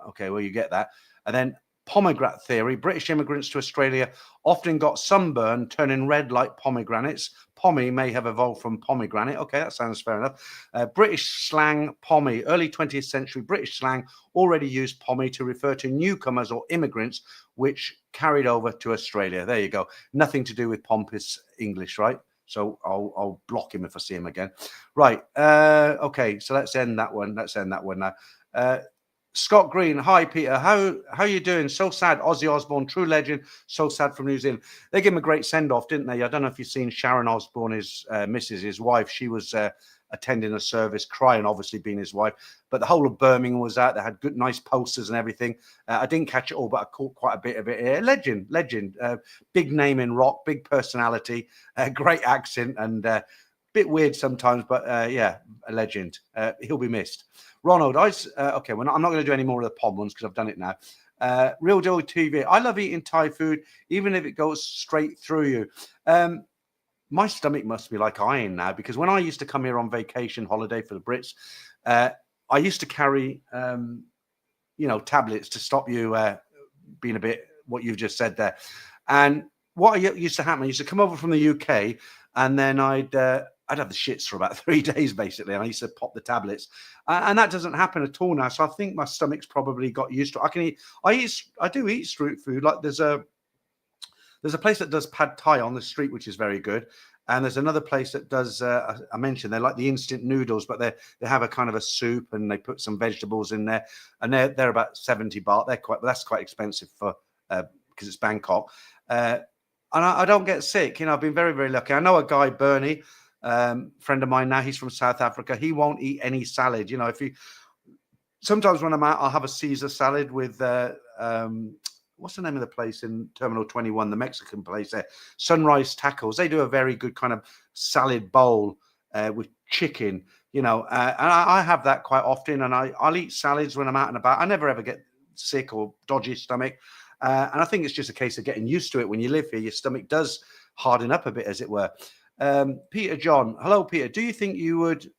Okay, well, you get that. And then pomegranate theory. British immigrants to Australia often got sunburn, turning red like pomegranates. Pommy may have evolved from pomegranate. Okay, that sounds fair enough. British slang, pommy. Early 20th century British slang already used pommy to refer to newcomers or immigrants, which carried over to Australia. There you go. Nothing to do with pompous English, right? So I'll block him if I see him again. Right. Okay, so let's end that one. Let's end that one now. Scott Green, hi Peter, how you doing? So sad, Ozzy Osbourne, true legend, so sad from New Zealand. They gave him a great send-off, didn't they? I don't know if you've seen Sharon Osbourne, his missus, his wife. She was attending a service, crying, obviously being his wife. But the whole of Birmingham was out. They had good, nice posters and everything. I didn't catch it all, but I caught quite a bit of it here. Legend, big name in rock, big personality, great accent, and bit weird sometimes, but yeah, a legend. He'll be missed. Ronald, okay, well, I'm not going to do any more of the pod ones because I've done it now. Real Deal TV. I love eating Thai food, even if it goes straight through you. My stomach must be like iron now, because when I used to come here on vacation holiday for the Brits, I used to carry, tablets to stop you being a bit what you've just said there. And what used to happen, I used to come over from the UK, and then I'd have the shits for about 3 days, basically. And I used to pop the tablets, and that doesn't happen at all now. So I think my stomach's probably got used to it. I do eat street food. Like there's a place that does pad thai on the street, which is very good. And there's another place that does, I mentioned, they're like the instant noodles, but they have a kind of a soup, and they put some vegetables in there, and they're about 70 baht. That's quite expensive for because it's Bangkok. And I don't get sick. I've been very, very lucky. I know a guy, Bernie, friend of mine now, he's from South Africa. He won't eat any salad. Sometimes when I'm out, I'll have a Caesar salad with what's the name of the place in Terminal 21, the Mexican place there, Sunrise Tacos. They do a very good kind of salad bowl with chicken, and I have that quite often, and I'll eat salads when I'm out and about. I never ever get sick or dodgy stomach, and I think it's just a case of getting used to it. When you live here, your stomach does harden up a bit, as it were. Peter John, hello Peter, do you think you would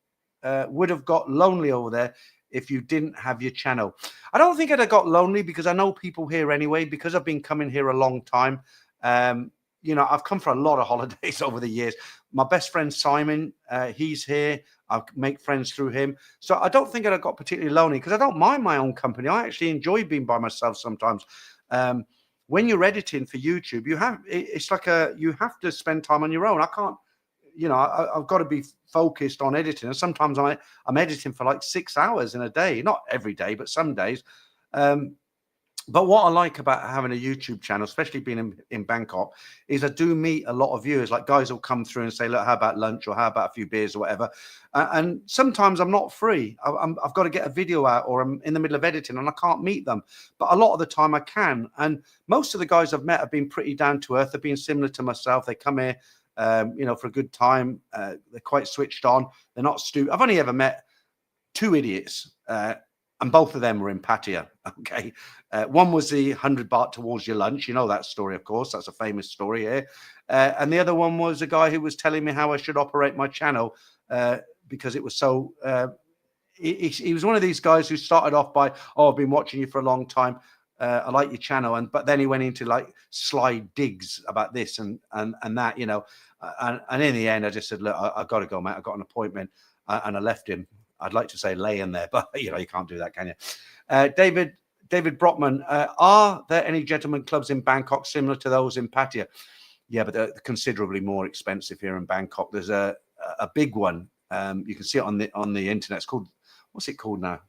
have got lonely over there if you didn't have your channel? I don't think I'd have got lonely, because I know people here anyway, because I've been coming here a long time. I've come for a lot of holidays over the years. My best friend Simon, he's here. I make friends through him. So I don't think I'd have got particularly lonely, because I don't mind my own company. I actually enjoy being by myself sometimes. When you're editing for YouTube, you have to spend time on your own. I can't, I've got to be focused on editing, and sometimes I'm editing for like 6 hours in a day, not every day, but some days. But what I like about having a YouTube channel, especially being in Bangkok, is I do meet a lot of viewers. Like guys will come through and say, look, how about lunch, or how about a few beers or whatever. And sometimes I'm not free. I've got to get a video out, or I'm in the middle of editing and I can't meet them. But a lot of the time I can. And most of the guys I've met have been pretty down to earth. They've been similar to myself. They come here, for a good time. They're quite switched on. They're not stupid. I've only ever met 2 idiots, and both of them were in Pattaya. Okay, one was the 100 baht towards your lunch. You know that story, of course. That's a famous story here. And the other one was a guy who was telling me how I should operate my channel, because it was so. He was one of these guys who started off by, "Oh, I've been watching you for a long time. I like your channel," but then he went into like sly digs about this and that, and in the end, I just said, "Look, I've got to go, mate. I've got an appointment," and I left him. I'd like to say laying there, but you can't do that, can you? David Brockman, are there any gentlemen clubs in Bangkok similar to those in Pattaya? Yeah, but they're considerably more expensive here in Bangkok. There's a big one. You can see it on the internet. It's called, what's it called now?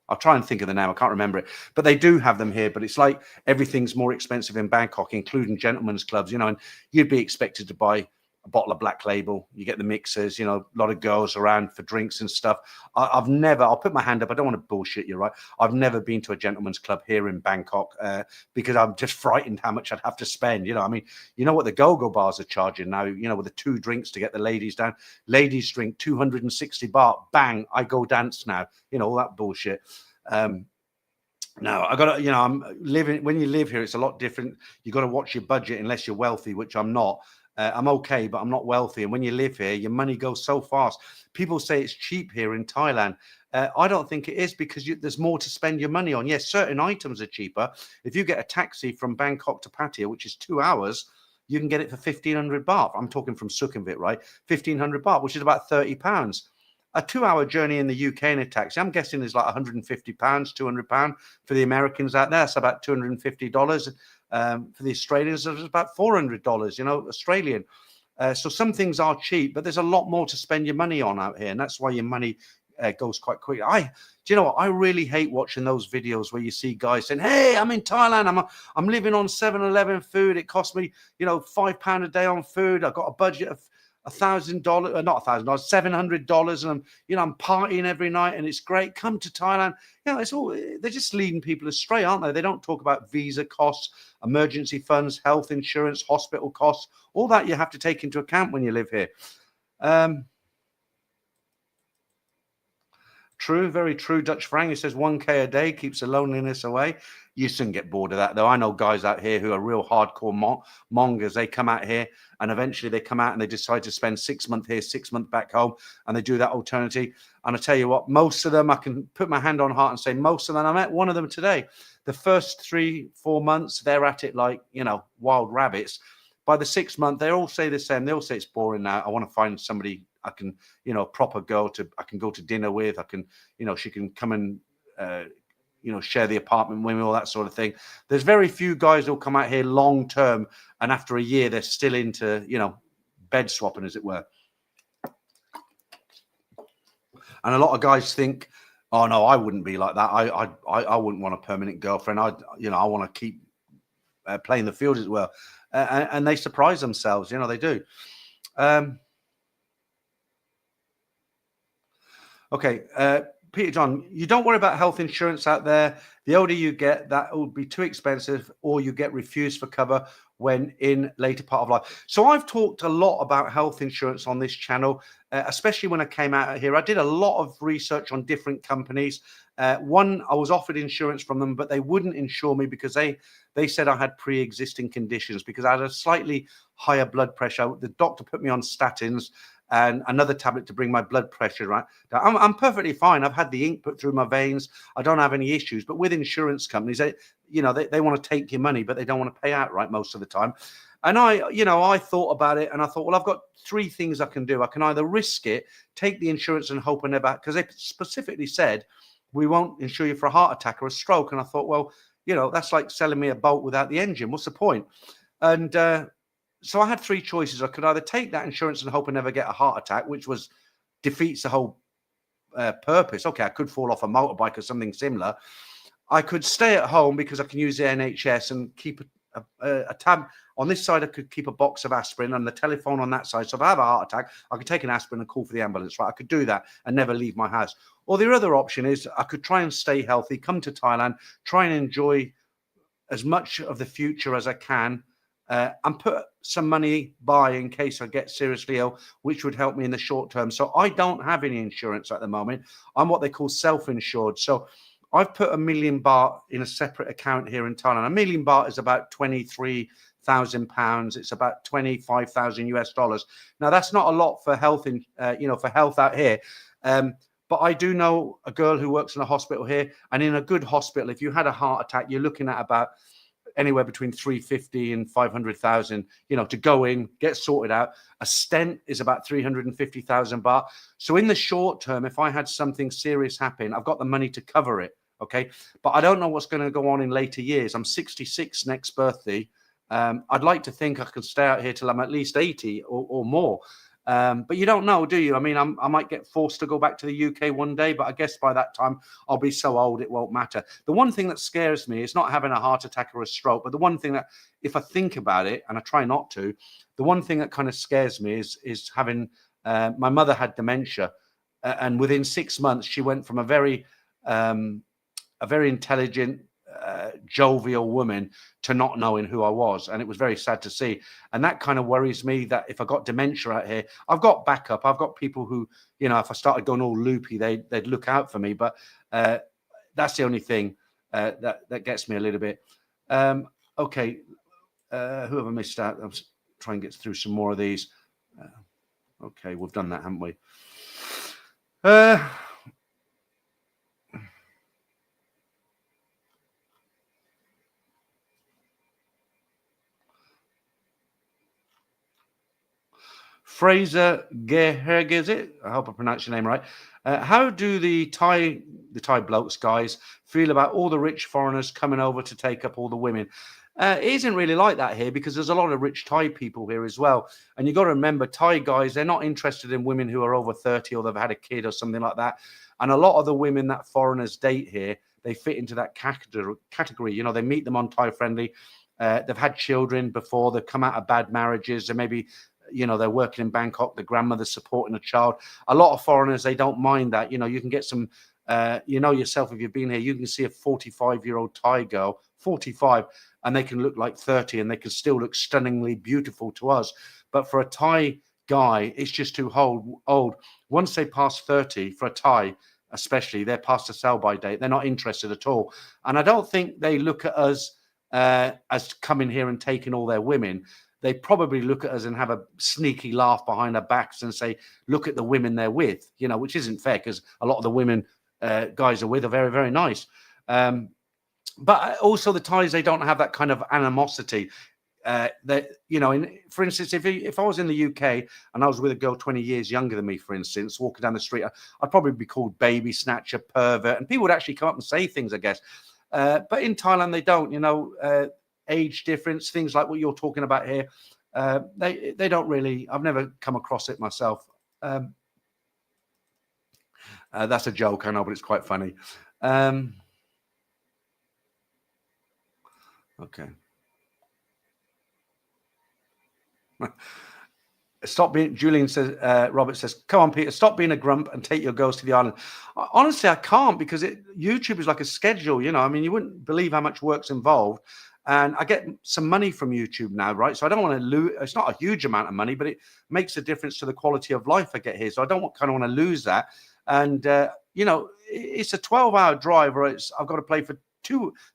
I'll try and think of the name. I can't remember it, but they do have them here. But it's like everything's more expensive in Bangkok, including gentlemen's clubs, and you'd be expected to buy a bottle of Black Label. You get the mixers, a lot of girls around for drinks and stuff. I'll put my hand up. I don't want to bullshit you, right? I've never been to a gentleman's club here in Bangkok because I'm just frightened how much I'd have to spend. You know what the go-go bars are charging now, with the 2 drinks to get the ladies down. Ladies drink 260 baht. Bang, I go dance now. All that bullshit. No, I got to, I'm living, when you live here, it's a lot different. You got to watch your budget unless you're wealthy, which I'm not. I'm okay, but I'm not wealthy. And when you live here, your money goes so fast. People say it's cheap here in Thailand. I don't think it is, because there's more to spend your money on. Yes, certain items are cheaper. If you get a taxi from Bangkok to Pattaya, which is 2 hours, you can get it for 1,500 baht. I'm talking from Sukhumvit, right? 1,500 baht, which is about 30 pounds. A 2-hour journey in the UK in a taxi, I'm guessing, is like 150 pounds, 200 pounds for the Americans out there. That's about $250. For the Australians, it's about $400, you know, Australian. So some things are cheap, but there's a lot more to spend your money on out here. And that's why your money goes quite quick. Do you know what? I really hate watching those videos where you see guys saying, hey, I'm in Thailand. I'm living on 7-Eleven food. It costs me, you know, £5 a day on food. I've got a budget of $1,000, not $1,000, $700, and I'm partying every night, and it's great. Come to Thailand. You know, it's all, they're just leading people astray, aren't they? They don't talk about visa costs, emergency funds, health insurance, hospital costs, all that you have to take into account when you live here. True, very true. Dutch Frank, he says 1K a day keeps the loneliness away. You soon get bored of that, though. I know guys out here who are real hardcore mongers. They come out here, and eventually they come out and they decide to spend 6 months here, 6 months back home, and they do that alternity. And I tell you what, most of them, I can put my hand on heart and say most of them, I met one of them today. The first 3-4 months, they're at it like, you know, wild rabbits. By the 6th month, they all say the same. They all say it's boring now. I want to find somebody I can, you know, a proper girl I can go to dinner with. I can, you know, she can come and, you know, share the apartment with me, all that sort of thing. There's very few guys who'll come out here long term, and after a year, they're still into, you know, bed swapping, as it were. And a lot of guys think, oh no, I wouldn't be like that. I wouldn't want a permanent girlfriend. I want to keep playing the field as well. And they surprise themselves, you know, they do. Okay, Peter John, you don't worry about health insurance out there. The older you get, that will be too expensive, or you get refused for cover when in later part of life. So I've talked a lot about health insurance on this channel, especially when I came out here. I did a lot of research on different companies. One, I was offered insurance from them, but they wouldn't insure me because they said I had pre-existing conditions, because I had a slightly higher blood pressure. The doctor put me on statins and another tablet to bring my blood pressure right down. I'm perfectly fine. I've had the ink put through my veins. I don't have any issues. But with insurance companies, they want to take your money, but they don't want to pay out right most of the time. And I thought about it, and I thought, well, I've got 3 things I can do. I can either risk it, take the insurance and hope I never, because they specifically said, we won't insure you for a heart attack or a stroke. And I thought, well, you know, that's like selling me a boat without the engine. What's the point? And so I had 3 choices. I could either take that insurance and hope I never get a heart attack, which defeats the whole purpose. Okay, I could fall off a motorbike or something similar. I could stay at home because I can use the NHS and keep a tab on this side. I could keep a box of aspirin and the telephone on that side. So if I have a heart attack, I could take an aspirin and call for the ambulance. Right, I could do that and never leave my house. Or the other option is I could try and stay healthy, come to Thailand, try and enjoy as much of the future as I can, and put some money by in case I get seriously ill, which would help me in the short term. So I don't have any insurance at the moment. I'm what they call self-insured. So I've put £1 million baht in a separate account here in Thailand. £1 million baht is about £23,000. It's about 25,000 US dollars. Now that's not a lot for health, for health out here. But I do know a girl who works in a hospital here, and in a good hospital, if you had a heart attack, you're looking at about anywhere between 350 and 500,000, to go in, get sorted out. A stent is about 350,000 baht. So in the short term, if I had something serious happen, I've got the money to cover it. Okay. But I don't know what's going to go on in later years. I'm 66 next birthday. I'd like to think I could stay out here till I'm at least 80 or more. But you don't know, do you? I mean, I might get forced to go back to the UK one day, but I guess by that time I'll be so old it won't matter. The one thing that scares me is not having a heart attack or a stroke, but the one thing that, if I think about it, and I try not to, the one thing that kind of scares me is having, my mother had dementia, and within 6 months she went from a very intelligent, jovial woman to not knowing who I was, and it was very sad to see. And that kind of worries me, that if I got dementia out here, I've got backup. I've got people who, if I started going all loopy, they'd look out for me. But that's the only thing that gets me a little bit. Okay, who have I missed out? try and get through some more of these. Okay, we've done that, haven't we? Fraser Geherg, is it? I hope I pronounced your name right. How do the Thai blokes, guys, feel about all the rich foreigners coming over to take up all the women? It isn't really like that here because there's a lot of rich Thai people here as well. And you've got to remember, Thai guys, they're not interested in women who are over 30 or they've had a kid or something like that. And a lot of the women that foreigners date here, they fit into that category. You know, they meet them on Thai Friendly. They've had children before. They've come out of bad marriages. They maybe, you know, they're working in Bangkok. The grandmother's supporting a child. A lot of foreigners, they don't mind that. You know, you can get some, you know yourself, if you've been here, you can see a 45-year-old Thai girl, 45, and they can look like 30 and they can still look stunningly beautiful to us. But for a Thai guy, it's just too old. Once they pass 30, for a Thai especially, they're past the sell-by date. They're not interested at all. And I don't think they look at us as coming here and taking all their women. They probably look at us and have a sneaky laugh behind our backs and say, look at the women they're with, you know, which isn't fair because a lot of the women guys are with are very, very nice. But also the Thais, they don't have that kind of animosity. That, you know, for instance, if I was in the UK and I was with a girl 20 years younger than me, for instance, walking down the street, I'd probably be called baby snatcher, pervert, and people would actually come up and say things, I guess. But in Thailand, they don't, you know, age difference, things like what you're talking about here. They don't really, I've never come across it myself. That's a joke, I know, but it's quite funny. Okay. Stop being, Julian says, Robert says, come on, Peter, stop being a grump and take your girls to the island. Honestly, I can't because YouTube is like a schedule, you know. I mean, you wouldn't believe how much work's involved. And I get some money from YouTube now, right? So I don't want to lose, it's not a huge amount of money, but it makes a difference to the quality of life I get here. So I don't kind of want to lose that. And, you know, it's a 12-hour drive, or I've got to pay for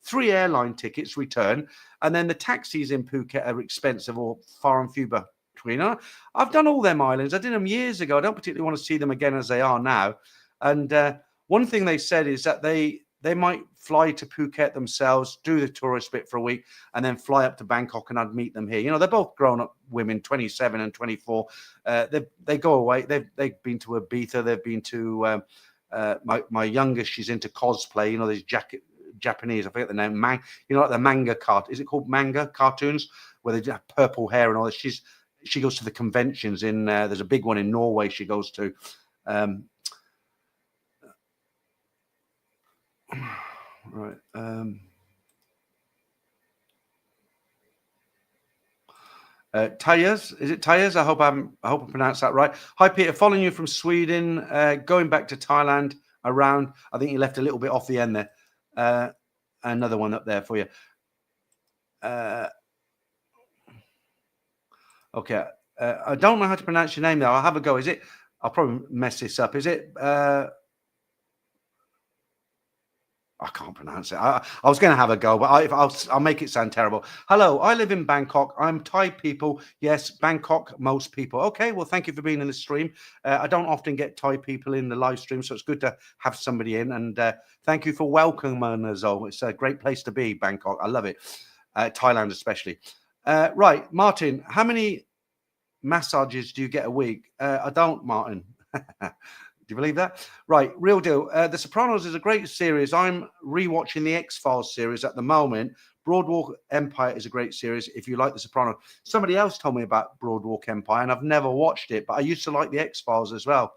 3 airline tickets return. And then the taxis in Phuket are expensive or far and few between. I've done all them islands. I did them years ago. I don't particularly want to see them again as they are now. And one thing they said is that they might fly to Phuket themselves, do the tourist bit for a week, and then fly up to Bangkok, and I'd meet them here. You know, they're both grown-up women, 27 and 24. They go away. They've been to Ibiza. They've been to my youngest. She's into cosplay. You know, these Japanese. I forget the name. You know, like the manga is it called manga cartoons where they have purple hair and all that? She goes to the conventions in. There's a big one in Norway. She goes to. Right. Tayas, is it Tayas? I hope I pronounced that right. Hi, Peter. Following you from Sweden, going back to Thailand around. I think you left a little bit off the end there. Another one up there for you. Okay. I don't know how to pronounce your name though. I'll have a go. Is it? I'll probably mess this up. Is it? I can't pronounce it. I was going to have a go, but I'll make it sound terrible. Hello, I live in Bangkok. I'm Thai people. Yes, Bangkok, most people. Okay, well, thank you for being in the stream. I don't often get Thai people in the live stream, so it's good to have somebody in. And thank you for welcoming us all. It's a great place to be, Bangkok. I love it. Thailand especially. Right, Martin, how many massages do you get a week? I don't, Martin. Do you believe that? Right, real deal. The Sopranos is a great series. I'm rewatching the X-Files series at the moment. Broadwalk Empire is a great series if you like the Sopranos. Somebody else told me about Broadwalk Empire, and I've never watched it, but I used to like the X-Files as well.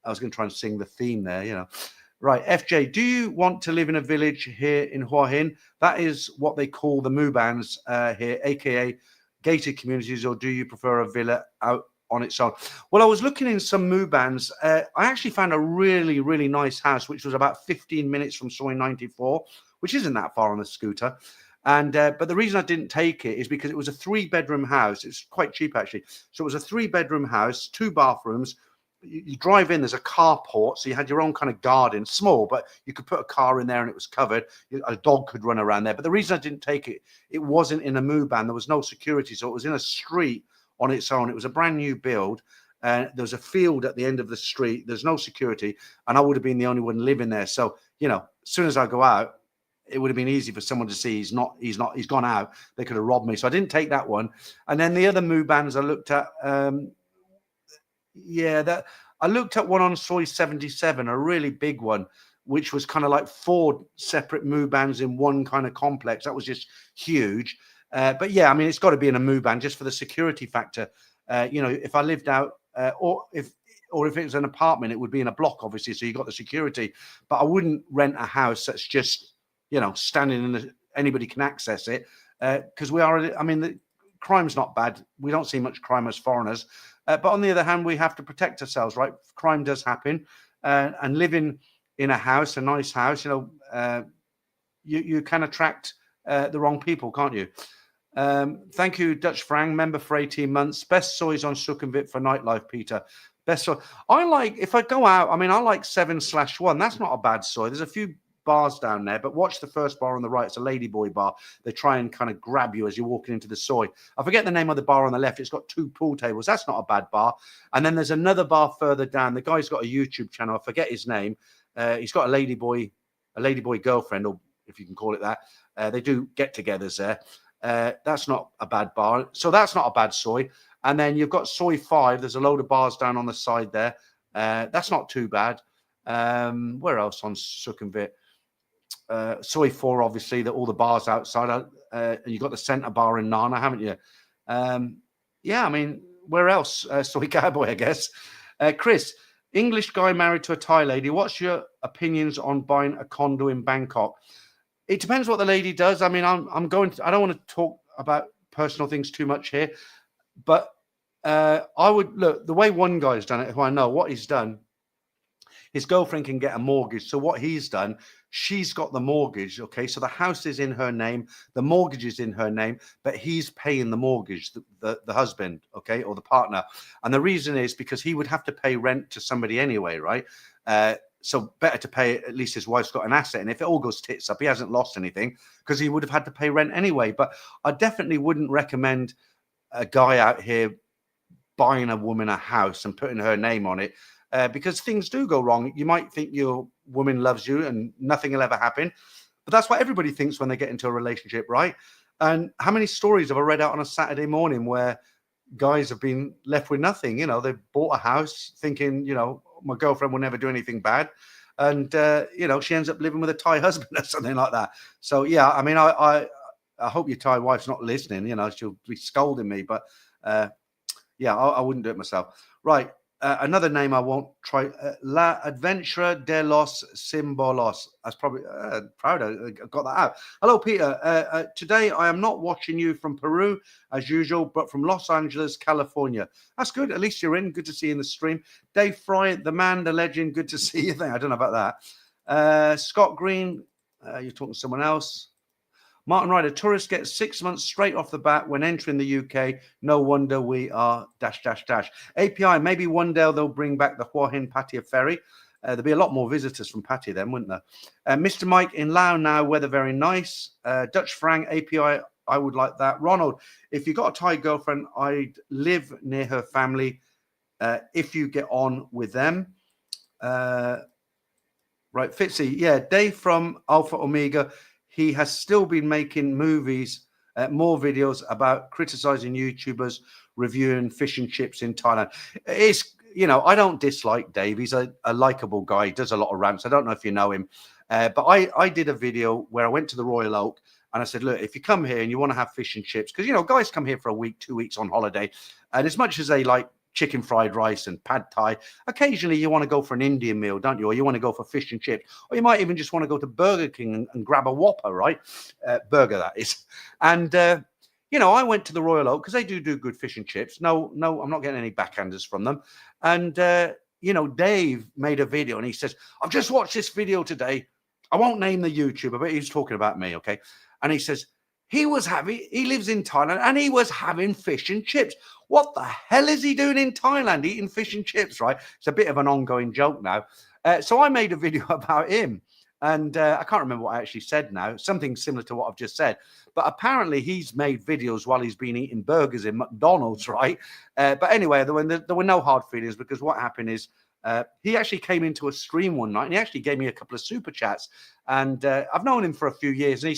I was going to try and sing the theme there, you know. Right, FJ, do you want to live in a village here in Hua Hin? That is what they call the Mubans here, aka gated communities, or do you prefer a villa out on its own? Well, I was looking in some Mubans. I actually found a really, really nice house, which was about 15 minutes from Soi 94, which isn't that far on the scooter. And but the reason I didn't take it is because it was a 3-bedroom house. It's quite cheap, actually. So it was a 3-bedroom house, 2 bathrooms. you drive in, there's a carport, so you had your own kind of garden, small, but you could put a car in there and it was covered. A dog could run around there. But the reason I didn't take it, it wasn't in a Muban. There was no security, so it was in a street on its own. It was a brand new build. There was a field at the end of the street. There's no security, and I would have been the only one living there. So, you know, as soon as I go out, it would have been easy for someone to see he's gone out. They could have robbed me. So I didn't take that one. And then the other Mubans I looked at, I looked at one on Soy 77, a really big one, which was kind of like 4 separate Mubans in one kind of complex. That was just huge. But yeah, I mean, it's got to be in a Muban just for the security factor. You know, if I lived out, or if it was an apartment, it would be in a block, obviously, so you got the security. But I wouldn't rent a house that's just, you know, standing in anybody can access it, because I mean, the crime's not bad. We don't see much crime as foreigners, but on the other hand, we have to protect ourselves, right? Crime does happen, and living in a house, a nice house, you know, you can attract the wrong people, can't you? Thank you, Dutch Frang, member for 18 months. Best soys on Sukhumvit for Nightlife, Peter. Best soy. I like, if I go out, I mean, I like 7/1. That's not a bad soy. There's a few bars down there, but watch the first bar on the right. It's a ladyboy bar. They try and kind of grab you as you're walking into the soy. I forget the name of the bar on the left. It's got 2 pool tables. That's not a bad bar. And then there's another bar further down. The guy's got a YouTube channel. I forget his name. He's got a ladyboy girlfriend, or if you can call it that. They do get-togethers there. That's not a bad bar. So that's not a bad soy. And then you've got Soy 5. There's a load of bars down on the side there. That's not too bad. Where else on Sukhumvit? Soy 4, obviously, that all the bars outside. And you've got the centre bar in Nana, haven't you? Yeah, I mean, where else? Soy Cowboy, I guess. Chris, English guy married to a Thai lady. What's your opinions on buying a condo in Bangkok? It depends what the lady does. I mean, I don't want to talk about personal things too much here, but I would look, the way one guy's done it, who I know what he's done, his girlfriend can get a mortgage. So what he's done, she's got the mortgage. Okay. So the house is in her name. The mortgage is in her name, but he's paying the mortgage, the husband. Okay. Or the partner. And the reason is because he would have to pay rent to somebody anyway. Right. So better to pay, at least his wife's got an asset. And if it all goes tits up, he hasn't lost anything because he would have had to pay rent anyway. But I definitely wouldn't recommend a guy out here buying a woman a house and putting her name on it, because things do go wrong. You might think your woman loves you and nothing will ever happen. But that's what everybody thinks when they get into a relationship, right? And how many stories have I read out on a Saturday morning where guys have been left with nothing? You know, they've bought a house thinking, you know, my girlfriend will never do anything bad. And, you know, she ends up living with a Thai husband or something like that. So, yeah, I mean, I hope your Thai wife's not listening. You know, she'll be scolding me. But, yeah, I wouldn't do it myself. Right. Another name I won't try. La Adventura de los Simbolos. That's probably proud I got that out. Hello, Peter. Today I am not watching you from Peru as usual, but from Los Angeles, California. That's good. At least you're in. Good to see you in the stream. Dave Fry, the man, the legend. Good to see you there. I don't know about that. Scott Green. You're talking to someone else. Martin Ryder, tourists get 6 months straight off the bat when entering the UK. No wonder we are ... API, maybe one day they'll bring back the Hua Hin Pattaya ferry. There'll be a lot more visitors from Pattaya then, wouldn't there? Mr. Mike, in Lao now, weather very nice. Dutch Frank, API, I would like that. Ronald, if you got a Thai girlfriend, I'd live near her family if you get on with them. Right, Fitzy, yeah, Dave from Alpha Omega. He has still been making movies, more videos about criticizing YouTubers reviewing fish and chips in Thailand. It's, you know, I don't dislike Dave. He's a likable guy. He does a lot of rants. I don't know if you know him, but I did a video where I went to the Royal Oak and I said, look, if you come here and you want to have fish and chips, because, you know, guys come here for a week, 2 weeks on holiday, and as much as they like chicken fried rice and pad thai, occasionally you want to go for an Indian meal, don't you? Or you want to go for fish and chips, or you might even just want to go to Burger King and grab a Whopper, right? Burger, that is. And you know, I went to the Royal Oak because they do good fish and chips. No, I'm not getting any backhanders from them. And you know, Dave made a video and he says, I've just watched this video today. I won't name the YouTuber, but he's talking about me, okay? And he says, He lives in Thailand and he was having fish and chips. What the hell is he doing in Thailand eating fish and chips, right? It's a bit of an ongoing joke now. So I made a video about him. And I can't remember what I actually said now, something similar to what I've just said. But apparently he's made videos while he's been eating burgers in McDonald's, right? But anyway, there were no hard feelings, because what happened is he actually came into a stream one night and he actually gave me a couple of super chats. And I've known him for a few years and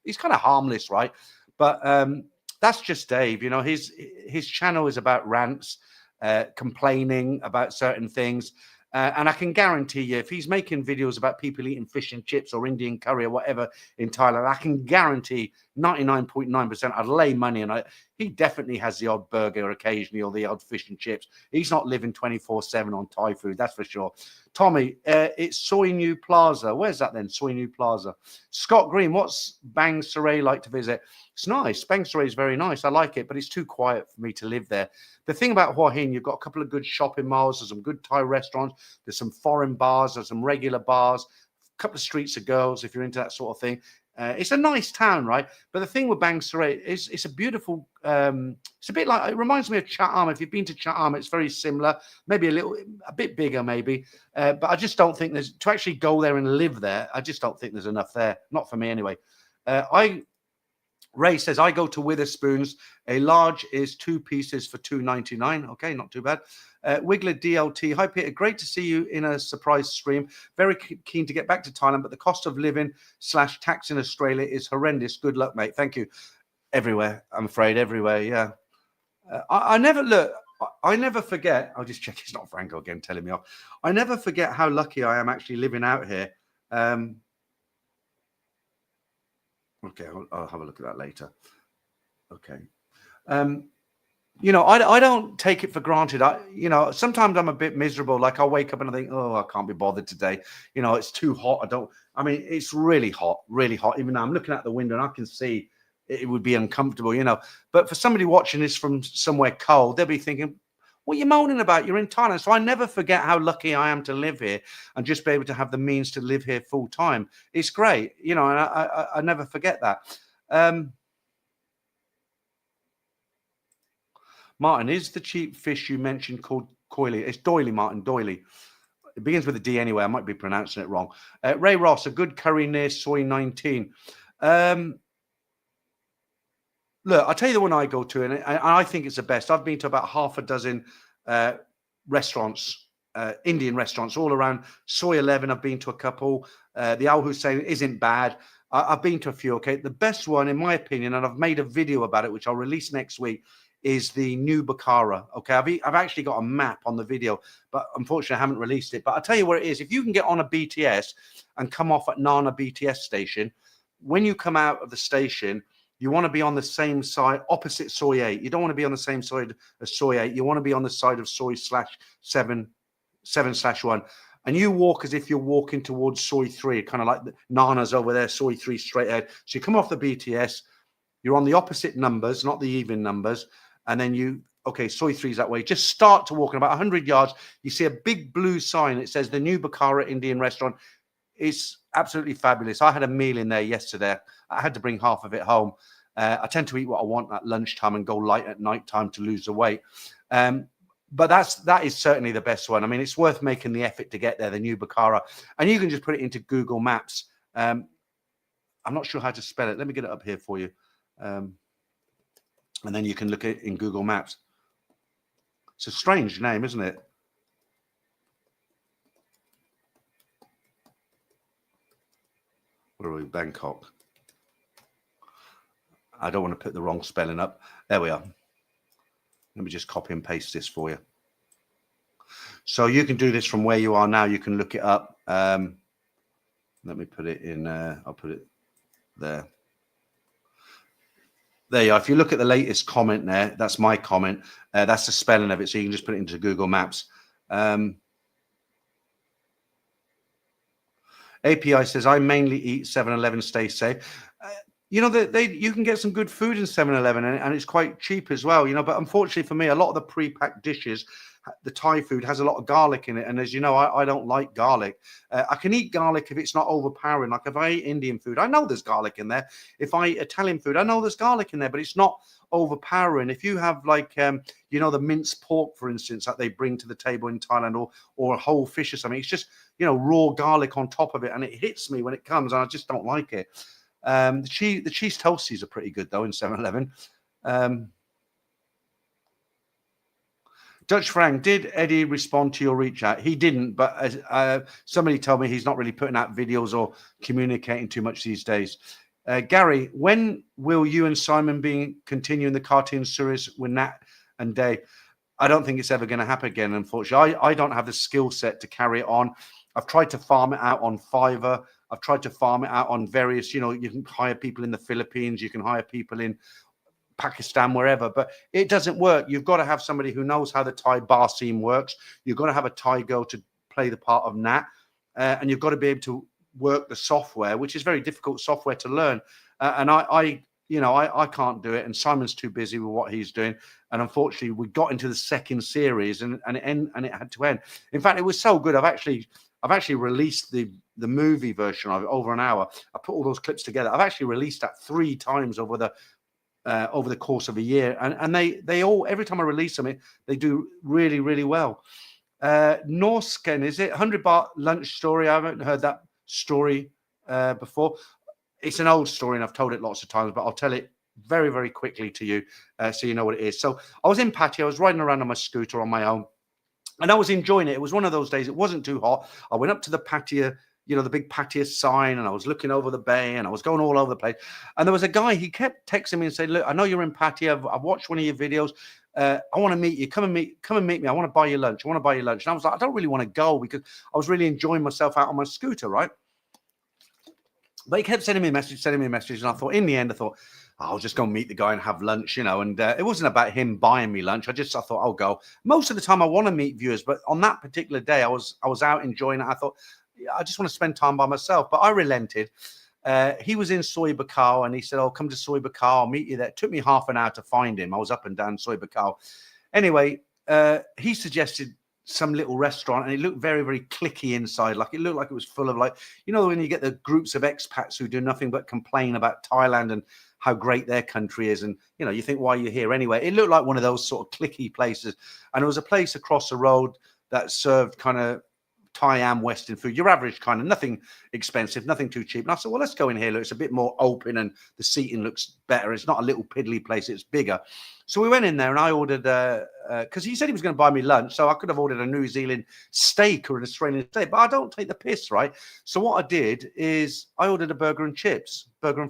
he's kind of harmless, right? But that's just Dave. You know, his channel is about rants, complaining about certain things. And I can guarantee you, if he's making videos about people eating fish and chips or Indian curry or whatever in Thailand, I can guarantee 99.9%, I'd lay money on it. He definitely has the odd burger occasionally or the odd fish and chips. He's not living 24/7 on Thai food, that's for sure. Tommy, it's Soi New Plaza. Where's that then? Soi New Plaza. Scott Green, what's Bang Sarai like to visit? It's nice. Bang Sarai is very nice. I like it, but it's too quiet for me to live there. The thing about Hua Hin, you've got a couple of good shopping malls. There's some good Thai restaurants. There's some foreign bars. There's some regular bars. A couple of streets of girls, if you're into that sort of thing. It's a nice town, right? But the thing with Bang Sarai is it's a beautiful, it's a bit like, it reminds me of Chatham. If you've been to Chatham, it's very similar, maybe a bit bigger maybe. But I just don't think to actually go there and live there, I just don't think there's enough there. Not for me anyway. Ray says, I go to Witherspoons. A large is 2 pieces for $2.99. Okay, not too bad. Wiggler DLT. Hi, Peter. Great to see you in a surprise stream. Very keen to get back to Thailand, but the cost of living / tax in Australia is horrendous. Good luck, mate. Thank you. Everywhere, I'm afraid. Everywhere, yeah. I never forget. I'll just check it's not Franco again telling me off. I never forget how lucky I am actually living out here. Okay, I'll have a look at that later. Okay. You know, I don't take it for granted. You know, sometimes I'm a bit miserable. Like I'll wake up and I think, oh, I can't be bothered today. You know, it's too hot. It's really hot, really hot. Even though I'm looking out the window and I can see it would be uncomfortable, you know. But for somebody watching this from somewhere cold, they'll be thinking, what are you moaning about? You're in Thailand. So I never forget how lucky I am to live here and just be able to have the means to live here full time. It's great, you know, and I never forget that. Martin, is the cheap fish you mentioned called coily? It's doily, Martin, doily. It begins with a D anyway. I might be pronouncing it wrong. Ray Ross, a good curry near Soy 19. Look, I'll tell you the one I go to, and I think it's the best. I've been to about half a dozen restaurants, Indian restaurants all around. Soy 11, I've been to a couple. The Al Hussein isn't bad. I've been to a few, okay? The best one, in my opinion, and I've made a video about it, which I'll release next week, is the new Bukhara, okay? I've actually got a map on the video, but unfortunately I haven't released it. But I'll tell you where it is. If you can get on a BTS and come off at Nana BTS station, when you come out of the station, you want to be on the same side, opposite Soy 8. You don't want to be on the same side as Soy 8. You want to be on the side of Soy /7/1. And you walk as if you're walking towards Soy 3, kind of like the Nana's over there, Soy 3 straight ahead. So you come off the BTS, you're on the opposite numbers, not the even numbers. And then Soy 3's that way. Just start to walk in about 100 yards. You see a big blue sign. It says the new Bukhara Indian restaurant. It's absolutely fabulous. I had a meal in there yesterday. I had to bring half of it home. I tend to eat what I want at lunchtime and go light at night time to lose the weight. But that is certainly the best one. I mean, it's worth making the effort to get there, the new Bukhara. And you can just put it into Google Maps. I'm not sure how to spell it. Let me get it up here for you. And then you can look at it in Google Maps. It's a strange name, isn't it? Where are we? Bangkok. I don't want to put the wrong spelling up. There we are. Let me just copy and paste this for you. So you can do this from where you are now. You can look it up. Let me put it in. I'll put it there. There you are. If you look at the latest comment there, that's my comment. That's the spelling of it. So you can just put it into Google Maps. API says, I mainly eat 7-Eleven, stay safe. you know, you can get some good food in 7-Eleven, and it's quite cheap as well, you know. But unfortunately for me, a lot of the pre-packed dishes, the Thai food has a lot of garlic in it. And as you know, I don't like garlic. I can eat garlic if it's not overpowering. Like if I eat Indian food, I know there's garlic in there. If I eat Italian food, I know there's garlic in there, but it's not overpowering. If you have like, you know, the minced pork, for instance, that they bring to the table in Thailand, or a whole fish or something, it's just, you know, raw garlic on top of it. And it hits me when it comes, and I just don't like it. The cheese toasties are pretty good though in 7-Eleven. Dutch Frank, did Eddie respond to your reach out? He didn't, but somebody told me he's not really putting out videos or communicating too much these days. Gary, when will you and Simon be continuing the cartoon series with Nat and Day? I don't think it's ever going to happen again, unfortunately. I don't have the skill set to carry it on. I've tried to farm it out on Fiverr. I've tried to farm it out on various, you know, you can hire people in the Philippines, you can hire people in Pakistan, wherever, but it doesn't work. You've got to have somebody who knows how the Thai bar scene works. You've got to have a Thai girl to play the part of Nat, and you've got to be able to work the software, which is very difficult software to learn. And I can't do it, and Simon's too busy with what he's doing. And unfortunately, we got into the second series, and it had to end. In fact, it was so good. I've actually released the movie version of it over an hour. I put all those clips together. I've actually released that 3 times over the course of a year, and they all, every time I release them, they do really, really well. Norsken, is it 100 baht lunch story? I haven't heard that story before. It's an old story, and I've told it lots of times, but I'll tell it very, very quickly to you, so you know what it is. So I was in Pattaya. I was riding around on my scooter on my own, and I was enjoying it. It was one of those days. It wasn't too hot. I went up to the Pattaya, you know, the big Pattaya sign, and I was looking over the bay, and I was going all over the place. And there was a guy, he kept texting me and said, look, I know you're in Pattaya. I've watched one of your videos. I want to meet you. Come and meet me. I want to buy you lunch. And I was like, I don't really want to go, because I was really enjoying myself out on my scooter, right? But he kept sending me a message. And I thought, in the end, I'll just go meet the guy and have lunch, you know. And it wasn't about him buying me lunch. I thought, I'll go. Most of the time I want to meet viewers, but on that particular day, I was out enjoying it. I thought, I just want to spend time by myself, but I relented. He was in Soy Bakau, and he said, oh, come to Soy Bakau, I'll meet you there. It took me half an hour to find him. I was up and down Soy Bakau. Anyway, he suggested some little restaurant, and it looked very, very cliquey inside. Like, it looked like it was full of, like, you know, when you get the groups of expats who do nothing but complain about Thailand and how great their country is, and, you know, you think, why are you here anyway? It looked like one of those sort of cliquey places. And it was a place across the road that served kind of Thai and Western food, your average kind of, nothing expensive, nothing too cheap. And I said, well, let's go in here. Look, it's a bit more open, and the seating looks better. It's not a little piddly place, it's bigger. So we went in there, and I ordered, because he said he was going to buy me lunch, so I could have ordered a New Zealand steak or an Australian steak, but I don't take the piss, right? So what I did is I ordered a burger and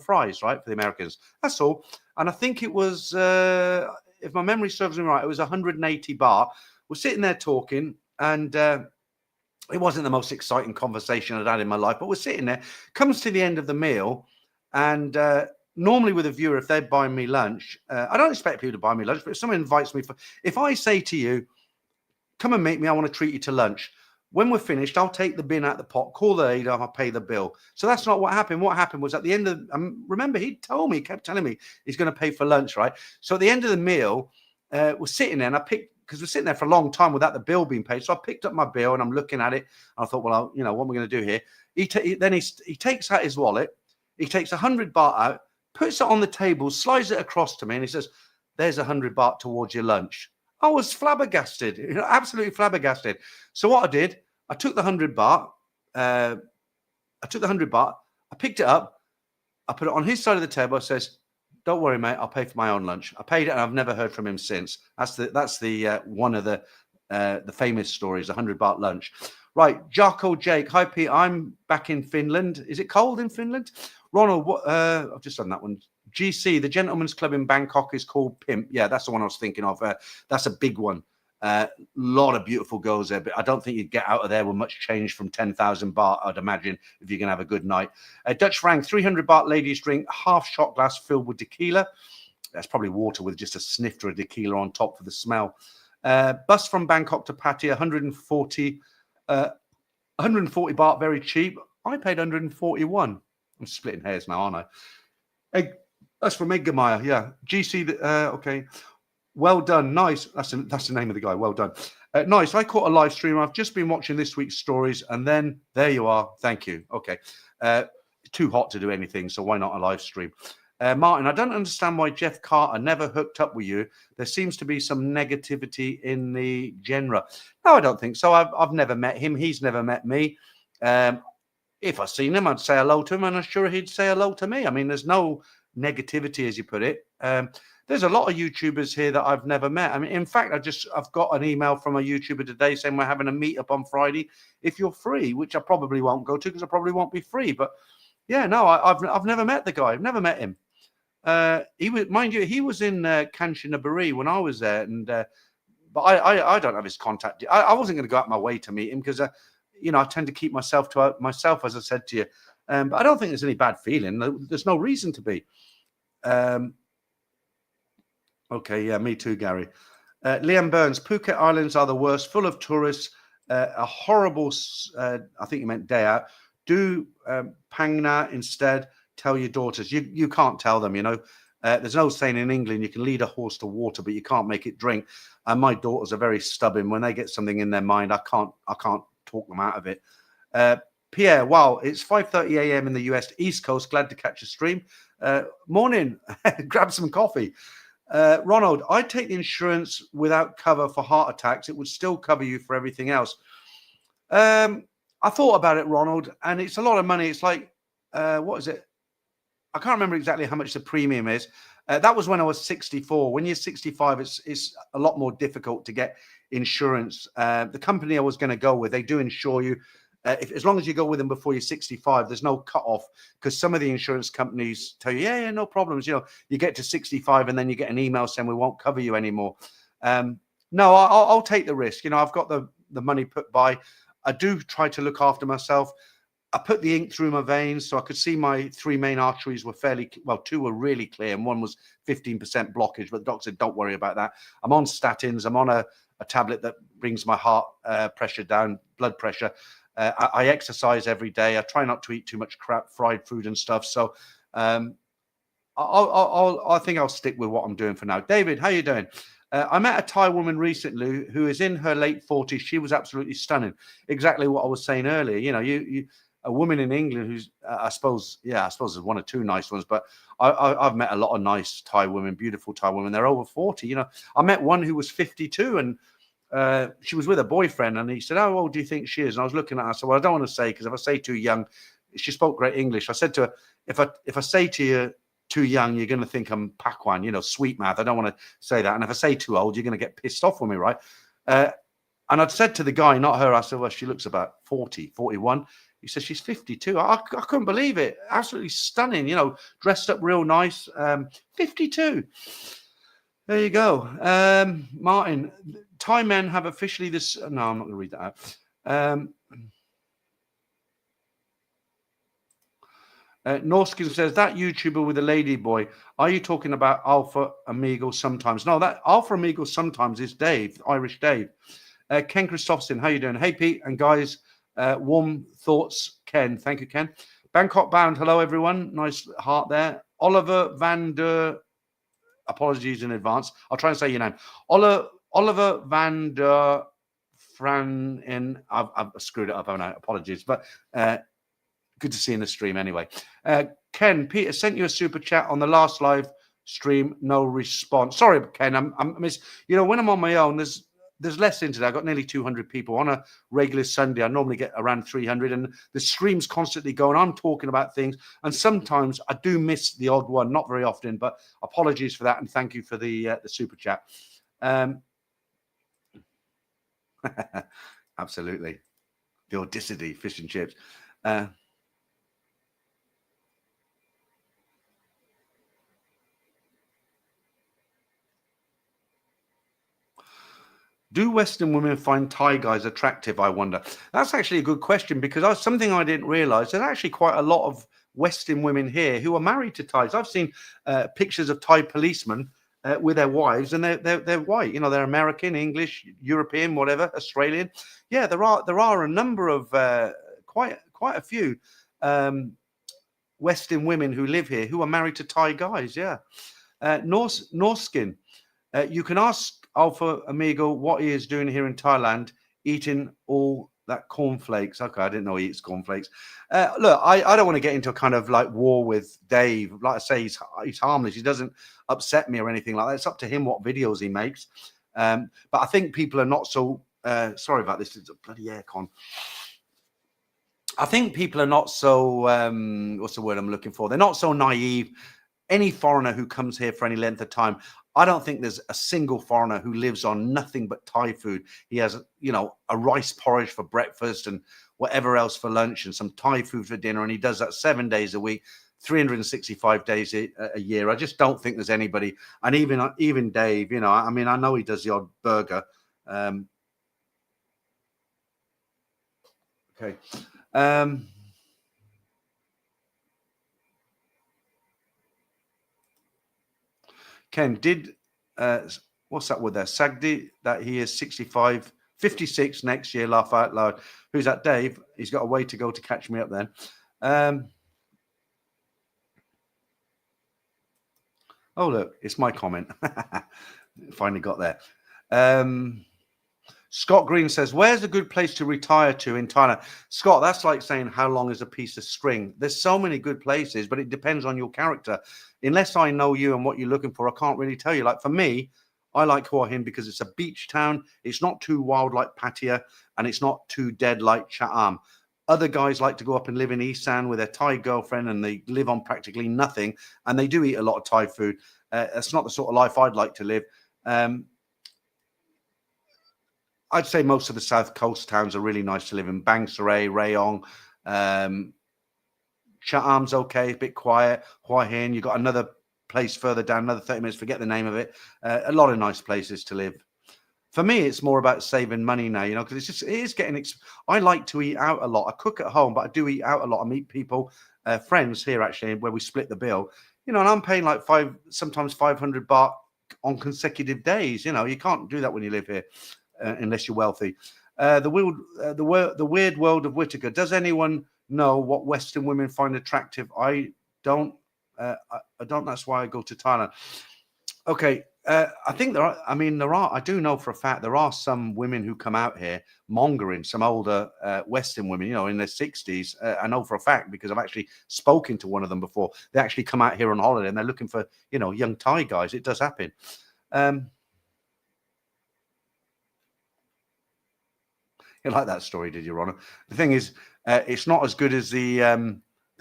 fries, right, for the Americans. That's all. And I think it was, if my memory serves me right, it was 180 baht. We're sitting there talking, and it wasn't the most exciting conversation I'd had in my life, but we're sitting there. Comes to the end of the meal, and normally with a viewer, if they're buying me lunch, I don't expect people to buy me lunch, but if someone invites me if I say to you, come and meet me, I want to treat you to lunch. When we're finished, I'll take the bin out the pot, call the lady, I'll pay the bill. So that's not what happened. What happened was, at the end of, remember, he kept telling me he's going to pay for lunch, right? So at the end of the meal, we're sitting there, and because we're sitting there for a long time without the bill being paid. So I picked up my bill, and I'm looking at it. And I thought, well, what am I going to do here? Then he takes out his wallet. He takes 100 baht out, puts it on the table, slides it across to me, and he says, there's 100 baht towards your lunch. I was flabbergasted, absolutely flabbergasted. So what I did, I took the 100 baht. I picked it up. I put it on his side of the table. I says, don't worry, mate, I'll pay for my own lunch. I paid it, and I've never heard from him since. That's the one of the famous stories, 100 baht lunch. Right, Jarko Jake. Hi, Pete. I'm back in Finland. Is it cold in Finland? Ronald, I've just done that one. GC, the gentleman's club in Bangkok is called Pimp. Yeah, that's the one I was thinking of. That's a big one. Lot of beautiful girls there, but I don't think you'd get out of there with much change from 10,000 baht, I'd imagine, if you're going to have a good night. Dutch Frank, 300 baht ladies drink, half shot glass filled with tequila. That's probably water with just a snifter of tequila on top for the smell. Bus from Bangkok to Pattaya, 140 baht, very cheap. I paid 141. I'm splitting hairs now, aren't I? Egg, that's from Edgermeyer. Yeah. GC. Okay. Well done. Nice. That's the name of the guy. Well done. Nice. I caught a live stream. I've just been watching this week's stories, and then there you are. Thank you. Okay. Too hot to do anything, so why not a live stream? Martin, I don't understand why Jeff Carter never hooked up with you. There seems to be some negativity in the genre. No, I don't think so. I've never met him. He's never met me. If I seen him, I'd say hello to him, and I'm sure he'd say hello to me. I mean, there's no negativity, as you put it. There's a lot of YouTubers here that I've never met. I mean, in fact, I've got an email from a YouTuber today saying we're having a meetup on Friday if you're free, which I probably won't go to because I probably won't be free. But yeah, no, I've never met the guy. I've never met him. He was, mind you, he was in Kanchanaburi when I was there, and but I don't have his contact. I wasn't going to go out my way to meet him because I tend to keep myself to myself, as I said to you. But I don't think there's any bad feeling. There's no reason to be. Okay, yeah, me too, Gary. Liam Burns, Phuket Islands are the worst, full of tourists, a horrible, I think you meant day out. Do Pangna instead, tell your daughters. You can't tell them, There's no saying in England you can lead a horse to water, but you can't make it drink. And my daughters are very stubborn. When they get something in their mind, I can't talk them out of it. Pierre, wow, it's 5:30 a.m. in the US East Coast. Glad to catch a stream. Morning, grab some coffee. Ronald, I take the insurance without cover for heart attacks. It would still cover you for everything else. I thought about it, Ronald, and it's a lot of money. It's like, what is it? I can't remember exactly how much the premium is. That was when I was 64. When you're 65, it's a lot more difficult to get insurance. The company I was going to go with, they do insure you. As long as you go with them before you're 65, there's no cutoff, because some of the insurance companies tell you, yeah, no problems. You get to 65 and then you get an email saying we won't cover you anymore. No, I'll take the risk. I've got the money put by. I do try to look after myself. I put the ink through my veins so I could see my 3 main arteries were fairly well. 2 were really clear and 1 was 15% blockage. But the doctor said, don't worry about that. I'm on statins. I'm on a tablet that brings my heart pressure down, blood pressure. I exercise every day. I try not to eat too much crap, fried food and stuff. So I think I'll stick with what I'm doing for now. David, how you doing? I met a Thai woman recently who is in her late 40s. She was absolutely stunning. Exactly what I was saying earlier. You a woman in England who's, I suppose there's 1 or 2 nice ones, but I've met a lot of nice Thai women, beautiful Thai women. They're over 40. I met one who was 52 and she was with a boyfriend, and he said, how old do you think she is? And I was looking at her. I said, well, I don't want to say, because if I say too young, she spoke great English. I said to her, if I say to you too young, you're going to think I'm Pakwan, sweet mouth. I don't want to say that. And if I say too old, you're going to get pissed off with me, right? And I'd said to the guy, not her, I said, well, she looks about 40, 41. He said, she's 52. I couldn't believe it. Absolutely stunning, dressed up real nice. 52. There you go. Martin, Thai men have officially this. No, I'm not going to read that out. Norskin says, that YouTuber with the lady boy, are you talking about Alpha Amigo sometimes? No, that Alpha Amigo sometimes is Dave, Irish Dave. Ken Christopherson, how you doing? Hey, Pete and guys, warm thoughts, Ken. Thank you, Ken. Bangkok bound. Hello, everyone. Nice heart there. Oliver van der, apologies in advance. I'll try and say your name. Oliver van der Fran. I've screwed it up, haven't I? Apologies. But good to see you in the stream anyway. Ken, Peter sent you a super chat on the last live stream. No response. Sorry, Ken. When I'm on my own, there's less into that. I've got nearly 200 people on a regular Sunday. I normally get around 300, and the stream's constantly going. I'm talking about things, and sometimes I do miss the odd one. Not very often, but apologies for that, and thank you for the super chat. Absolutely, the audacity, fish and chips. Do Western women find Thai guys attractive, I wonder? That's actually a good question, because something I didn't realize. There's actually quite a lot of Western women here who are married to Thais. I've seen pictures of Thai policemen with their wives, and they're white. They're American, English, European, whatever, Australian. Yeah, there are a number of quite a few Western women who live here who are married to Thai guys. Yeah. Norskin. You can ask Alpha Amigo what he is doing here in Thailand, eating all that cornflakes. Okay, I didn't know he eats cornflakes. Look, I don't want to get into a kind of like war with Dave. Like I say, he's harmless. He doesn't upset me or anything like that. It's up to him what videos he makes. But I think people are not so sorry about this. It's a bloody aircon. I think people are not so what's the word I'm looking for? They're not so naive. Any foreigner who comes here for any length of time, I don't think there's a single foreigner who lives on nothing but Thai food. He has, a rice porridge for breakfast and whatever else for lunch and some Thai food for dinner. And he does that 7 days a week, 365 days a year. I just don't think there's anybody. And even Dave, I mean, I know he does the odd burger. Okay. Ken, what's that word there? Sagdi, that he is 65, 56 next year, laugh out loud. Who's that, Dave? He's got a way to go to catch me up then. Oh, look, it's my comment. Finally got there. Scott Green says, where's a good place to retire to in Thailand? Scott, that's like saying how long is a piece of string? There's so many good places, but it depends on your character. Unless I know you and what you're looking for, I can't really tell you. Like for me, I like Hua Hin because it's a beach town. It's not too wild like Pattaya, and it's not too dead like Chatham. Other guys like to go up and live in Isan with their Thai girlfriend, and they live on practically nothing, and they do eat a lot of Thai food. That's not the sort of life I'd like to live. I'd say most of the South Coast towns are really nice to live in. Bang Sarai, Rayong, Chatham's okay, a bit quiet. Hua Hin, you've got another place further down, another 30 minutes, forget the name of it. A lot of nice places to live. For me, it's more about saving money now, because it is getting, I like to eat out a lot. I cook at home, but I do eat out a lot. I meet people, friends here actually, where we split the bill, and I'm paying like sometimes 500 baht on consecutive days. You can't do that when you live here. Unless you're wealthy. The weird world of Whitaker. Does anyone know what Western women find attractive? I don't. I don't. That's why I go to Thailand. Okay. I think there are. I mean, there are. I do know for a fact there are some women who come out here mongering. Some older Western women, in their 60s. I know for a fact because I've actually spoken to one of them before. They actually come out here on holiday and they're looking for young Thai guys. It does happen. You like that story, did you, Ron? The thing is, it's not as good as the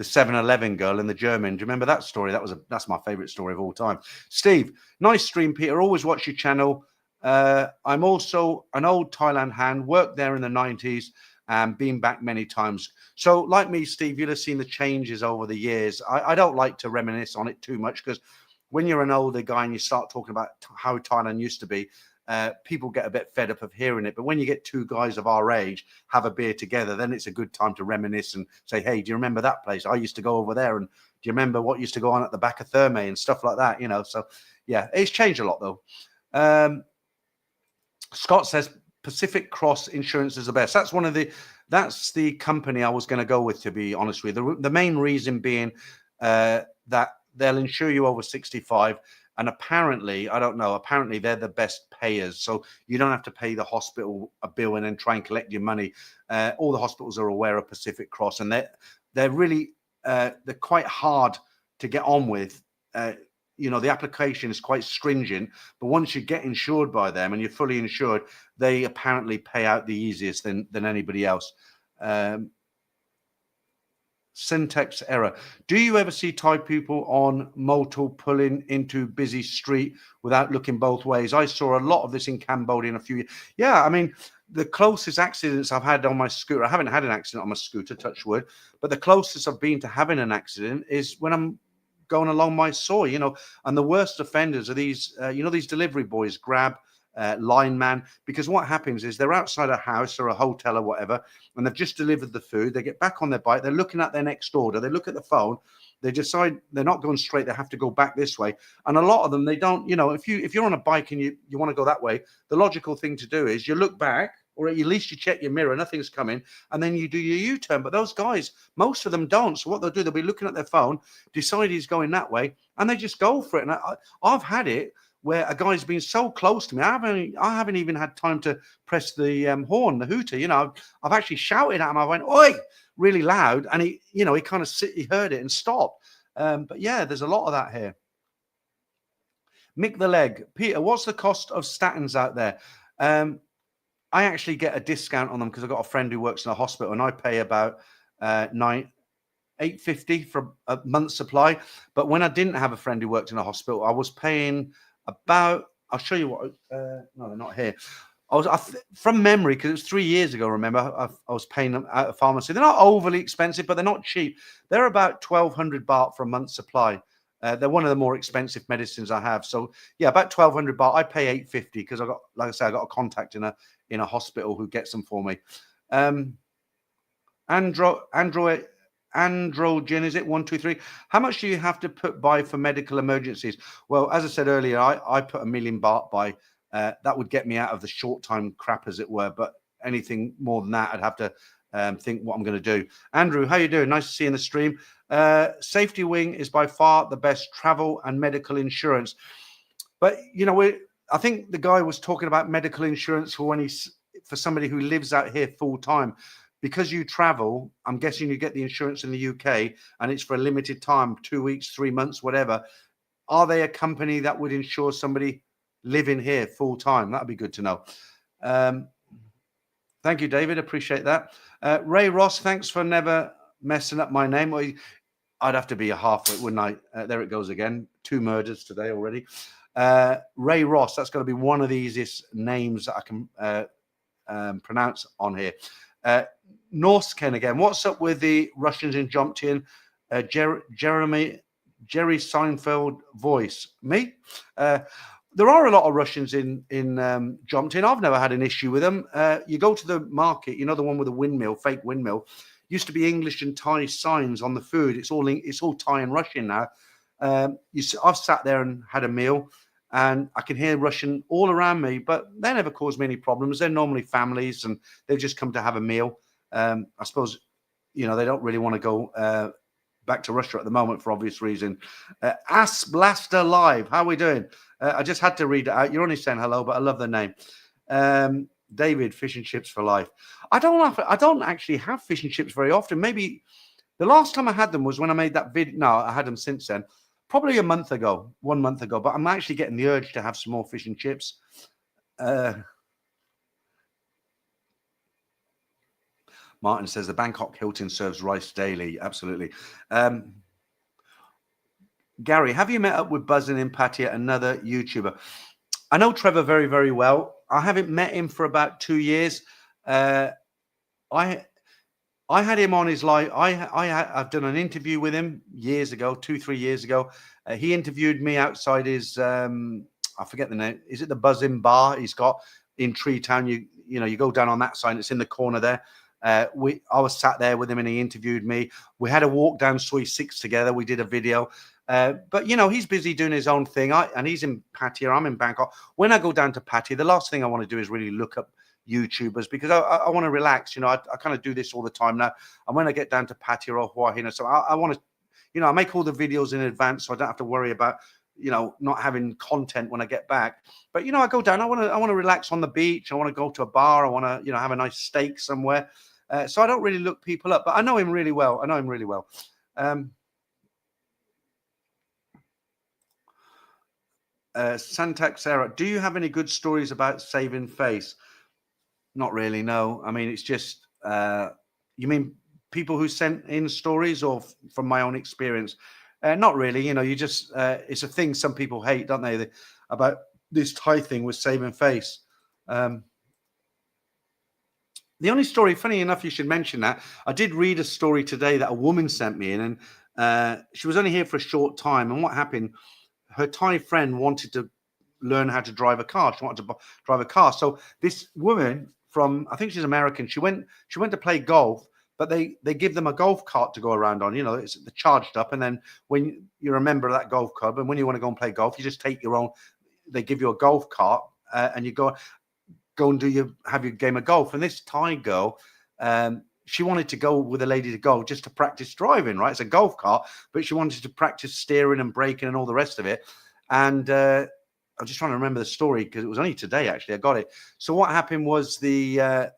7-Eleven girl and the German. Do you remember that story? That's my favorite story of all time. Steve, nice stream, Peter. Always watch your channel. I'm also an old Thailand hand. Worked there in the 90s and been back many times. So, like me, Steve, you'll have seen the changes over the years. I don't like to reminisce on it too much because when you're an older guy and you start talking about how Thailand used to be, people get a bit fed up of hearing it. But when you get two guys of our age have a beer together, then it's a good time to reminisce and say, hey, do you remember that place? I used to go over there. And do you remember what used to go on at the back of Therme and stuff like that? So yeah, it's changed a lot though. Scott says Pacific Cross Insurance is the best. That's the company I was going to go with, to be honest with you. The main reason being that they'll insure you over 65. And apparently, I don't know, apparently they're the best payers. So you don't have to pay the hospital a bill and then try and collect your money. All the hospitals are aware of Pacific Cross, and they're really, they're quite hard to get on with. The application is quite stringent, but once you get insured by them and you're fully insured, they apparently pay out the easiest than anybody else. Syntax error. Do you ever see Thai people on motor pulling into busy street without looking both ways? I saw a lot of this in Cambodia in a few years. Yeah, I mean, the closest accidents I've had on my scooter, I haven't had an accident on my scooter, touch wood, but the closest I've been to having an accident is when I'm going along my soy, and the worst offenders are these, these delivery boys, Grab, lineman, because what happens is they're outside a house or a hotel or whatever, and they've just delivered the food. They get back on their bike, they're looking at their next order, they look at the phone, they decide they're not going straight, they have to go back this way. And a lot of them, they don't, if you're on a bike and you want to go that way, the logical thing to do is you look back or at least you check your mirror, nothing's coming, and then you do your U-turn. But those guys, most of them don't. So what they'll do, they'll be looking at their phone, decide he's going that way, and they just go for it. And I've had it where a guy's been so close to me, I haven't even had time to press the horn, the hooter. You know, I've actually shouted at him. I went, "Oi!" really loud, and he kind of he heard it and stopped. But yeah, there's a lot of that here. Mick the Leg, Peter, what's the cost of statins out there? I actually get a discount on them because I've got a friend who works in a hospital, and I pay about $8.50 for a month's supply. But when I didn't have a friend who worked in a hospital, I was paying about, I'll show you what, no, they're not here. From memory, because it was 3 years ago, remember, I was paying them at a pharmacy. They're not overly expensive, but they're not cheap. They're about 1,200 baht for a month's supply. They're one of the more expensive medicines I have. So yeah, about 1,200 baht. I pay 850 because I got, like I say, I got a contact in a hospital who gets them for me. Androgen, is it 123? How much do you have to put by for medical emergencies? Well, as I said earlier, I put 1 million baht by. That would get me out of the short time crap, as it were. But anything more than that, I'd have to think what I'm going to do. Andrew, how you doing? Nice to see you in the stream. Safety Wing is by far the best travel and medical insurance. But you know, I think the guy was talking about medical insurance for for somebody who lives out here full time. Because you travel, I'm guessing you get the insurance in the UK and it's for a limited time, 2 weeks, 3 months, whatever. Are they a company that would insure somebody living here full time? That'd be good to know. Thank you, David. Appreciate that. Ray Ross, thanks for never messing up my name. I'd have to be a half-wit, wouldn't I? There it goes again. 2 murders today already. Ray Ross, that's got to be one of the easiest names that I can pronounce on here. Norse Ken again. What's up with the Russians in Jomtien? Jerry Seinfeld voice. Me? There are a lot of Russians in Jomtien. I've never had an issue with them. You go to the market, you know, the one with the windmill, fake windmill. Used to be English and Thai signs on the food. It's all Thai and Russian now. I've sat there and had a meal, and I can hear Russian all around me, but they never cause me any problems. They're normally families, and they've just come to have a meal. I suppose, you know, they don't really want to go back to Russia at the moment for obvious reason. Ass Blaster Live, how are we doing? I just had to read it out. You're only saying hello, but I love the name. David, fish and chips for life. I don't actually have fish and chips very often. Maybe the last time I had them was when I made that video. No, I had them since then. Probably 1 month ago. But I'm actually getting the urge to have some more fish and chips. Martin says the Bangkok Hilton serves rice daily. Absolutely. Gary, have you met up with Buzzin in Pattaya, another YouTuber? I know Trevor very, very well. I haven't met him for about 2 years. I had him on his live. I've done an interview with him years ago, 2-3 years ago. He interviewed me outside his, I forget the name. Is it the Buzzin Bar he's got in Tree Town? You know, you go down on that side. It's in the corner there. I was sat there with him and he interviewed me. We had a walk down Soi 6 together. We did a video. But, you know, he's busy doing his own thing. And he's in Pattaya. I'm in Bangkok. When I go down to Pattaya, the last thing I want to do is really look up YouTubers because I want to relax. You know, I kind of do this all the time now. And when I get down to Pattaya or Hua Hin or so, I want to, you know, I make all the videos in advance so I don't have to worry about, you know, not having content when I get back. But, you know, I go down, I want to relax on the beach. I want to go to a bar. I want to, you know, have a nice steak somewhere. So I don't really look people up, but I know him really well. Santax Sarah, do you have any good stories about saving face? Not really, no. I mean, it's just, you mean people who sent in stories or from my own experience? Not really, you know, you just, it's a thing some people hate, don't they? About this Thai thing with saving face. The only story, funny enough, you should mention that. I did read a story today that a woman sent me in, and she was only here for a short time. And what happened, her Thai friend wanted to learn how to drive a car. She wanted to drive a car. So this woman from, I think she's American, she went to play golf, but they give them a golf cart to go around on. You know, it's charged up. And then when you're a member of that golf club and when you want to go and play golf, you just take your own, they give you a golf cart and you go. go and have your game of golf. And this Thai girl, she wanted to go with a lady to golf just to practice driving, right? It's a golf cart, but she wanted to practice steering and braking and all the rest of it. And I'm just trying to remember the story because it was only today, actually, I got it. So what happened was the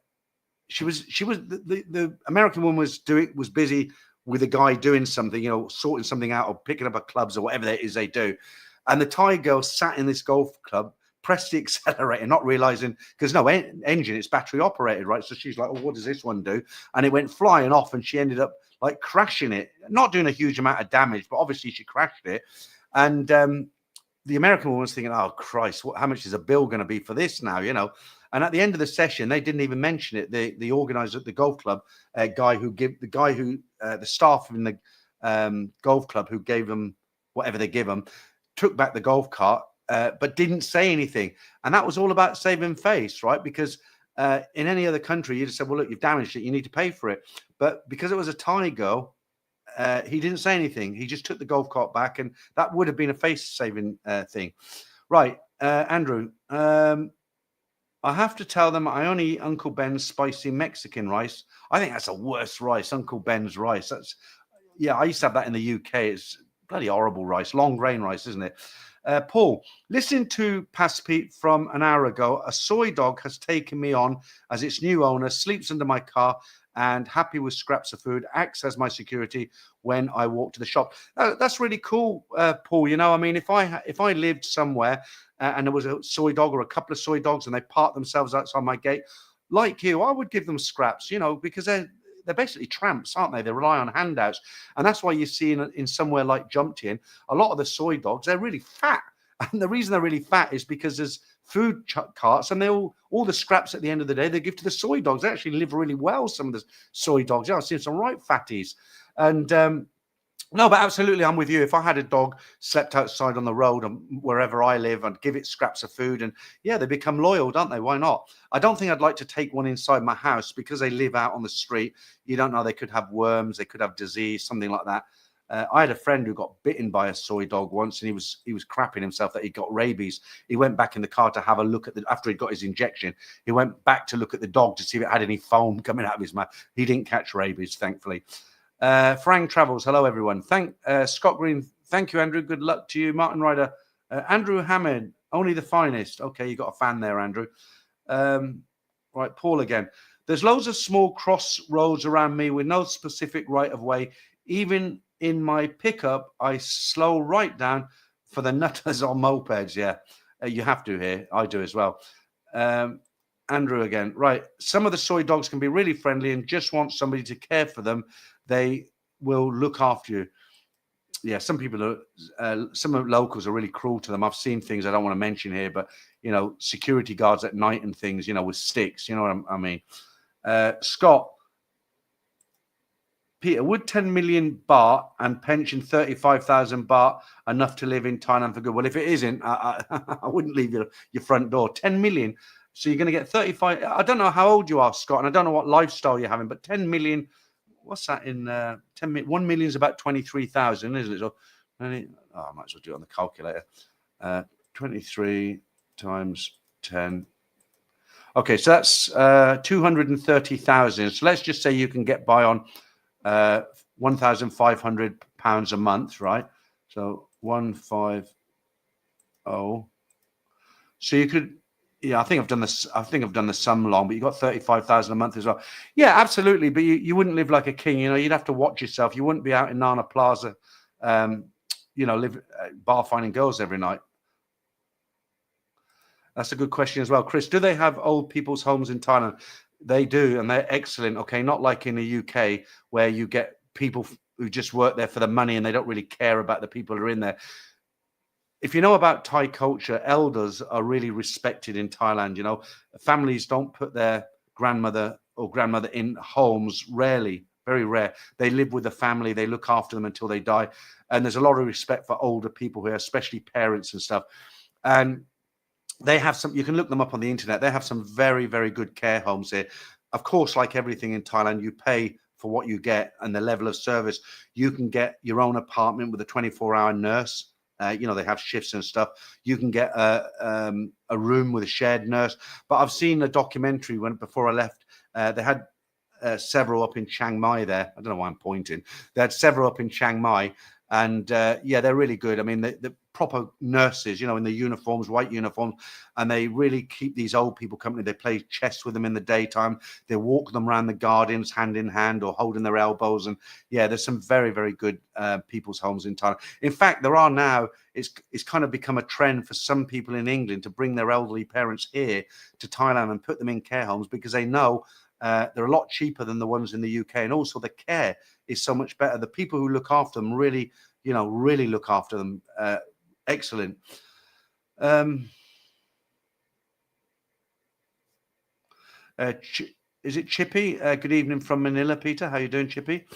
American woman was busy with a guy doing something, you know, sorting something out or picking up her clubs or whatever it is they do. And the Thai girl sat in this golf club, pressed the accelerator, not realizing, because no engine, it's battery operated, right? So she's like, oh, what does this one do? And it went flying off and she ended up like crashing it, not doing a huge amount of damage, but obviously she crashed it. And the American woman was thinking, oh, Christ, how much is a bill going to be for this now, you know? And at the end of the session, they didn't even mention it. The organizer at the golf club, the staff in the golf club who gave them whatever they give them, took back the golf cart, but didn't say anything. And that was all about saving face, right? Because in any other country, you'd have said, well, look, you've damaged it, you need to pay for it. But because it was a Thai girl, he didn't say anything. He just took the golf cart back, and that would have been a face-saving thing. Right, Andrew, I have to tell them I only eat Uncle Ben's spicy Mexican rice. I think that's the worst rice, Uncle Ben's rice. Yeah, I used to have that in the UK. It's bloody horrible rice, long grain rice, isn't it? Paul, listen to Past Pete from an hour ago. A soy dog has taken me on as its new owner, sleeps under my car, and happy with scraps of food, acts as my security when I walk to the shop. That's really cool, Paul. You know, I mean, if I lived somewhere and there was a soy dog or a couple of soy dogs and they park themselves outside my gate, like you, I would give them scraps, you know, because they're basically tramps, aren't they? They rely on handouts. And that's why you see in somewhere like Jomtien, a lot of the soy dogs, they're really fat. And the reason they're really fat is because there's food carts, and they all the scraps at the end of the day they give to the soy dogs. They actually live really well, some of the soy dogs. Yeah, I've seen some right fatties. And no, but absolutely, I'm with you. If I had a dog slept outside on the road and wherever I live, I'd give it scraps of food, and yeah, they become loyal, don't they? Why not? I don't think I'd like to take one inside my house because they live out on the street. You don't know, they could have worms, they could have disease, something like that. I had a friend who got bitten by a soy dog once, and he was crapping himself that he got rabies. He went back in the car to have a look at after he got his injection. He went back to look at the dog to see if it had any foam coming out of his mouth. He didn't catch rabies, thankfully. Frank Travels, hello everyone. Scott Green, thank you, Andrew. Good luck to you, Martin Ryder. Andrew Hammond, only the finest. Okay, you got a fan there, Andrew. Right, Paul again. There's loads of small crossroads around me with no specific right of way. Even in my pickup, I slow right down for the nutters on mopeds. Yeah, you have to here. I do as well. Andrew again. Right. Some of the soy dogs can be really friendly and just want somebody to care for them. They will look after you. Yeah, some people are, some of the locals are really cruel to them. I've seen things I don't want to mention here, but, you know, security guards at night and things, you know, with sticks, you know what I mean? Scott, Peter, would 10 million baht and pension 35,000 baht enough to live in Thailand for good? Well, if it isn't, I wouldn't leave your front door. 10 million. So you're going to get 35. I don't know how old you are, Scott, and I don't know what lifestyle you're having, but 10 million, what's that in 10 million? 1 million is about 23,000, isn't it? So, I might as well do it on the calculator. 23 times 10. Okay, so that's 230,000. So let's just say you can get by on £1,500 a month, right? So 150. So you could, yeah, I think I've done this. I think I've done the sum long, but you got 35,000 a month as well. Yeah, absolutely. But you wouldn't live like a king. You know, you'd have to watch yourself. You wouldn't be out in Nana Plaza, you know, live bar finding girls every night. That's a good question as well, Chris. Do they have old people's homes in Thailand? They do, and they're excellent. Okay, not like in the UK where you get people who just work there for the money and they don't really care about the people who are in there. If you know about Thai culture, elders are really respected in Thailand. You know, families don't put their grandmother in homes, rarely, very rare. They live with the family. They look after them until they die. And there's a lot of respect for older people here, especially parents and stuff. And they have some, you can look them up on the internet. They have some very, very good care homes here. Of course, like everything in Thailand, you pay for what you get and the level of service. You can get your own apartment with a 24-hour nurse. they have shifts and stuff. You can get a room with a shared nurse. But I've seen a documentary before I left. They had several up in Chiang Mai there. I don't know why I'm pointing. They had several up in Chiang Mai. And they're really good. I mean, the proper nurses, in the uniforms, white uniforms, and they really keep these old people company. They play chess with them in the daytime. They walk them around the gardens hand in hand or holding their elbows. And there's some very, very good people's homes in Thailand. In fact, there are now, it's kind of become a trend for some people in England to bring their elderly parents here to Thailand and put them in care homes because they know they're a lot cheaper than the ones in the UK. And also the care is so much better. The people who look after them really look after them. Excellent. Is it Chippy? Good evening from Manila, Peter. How you doing, Chippy?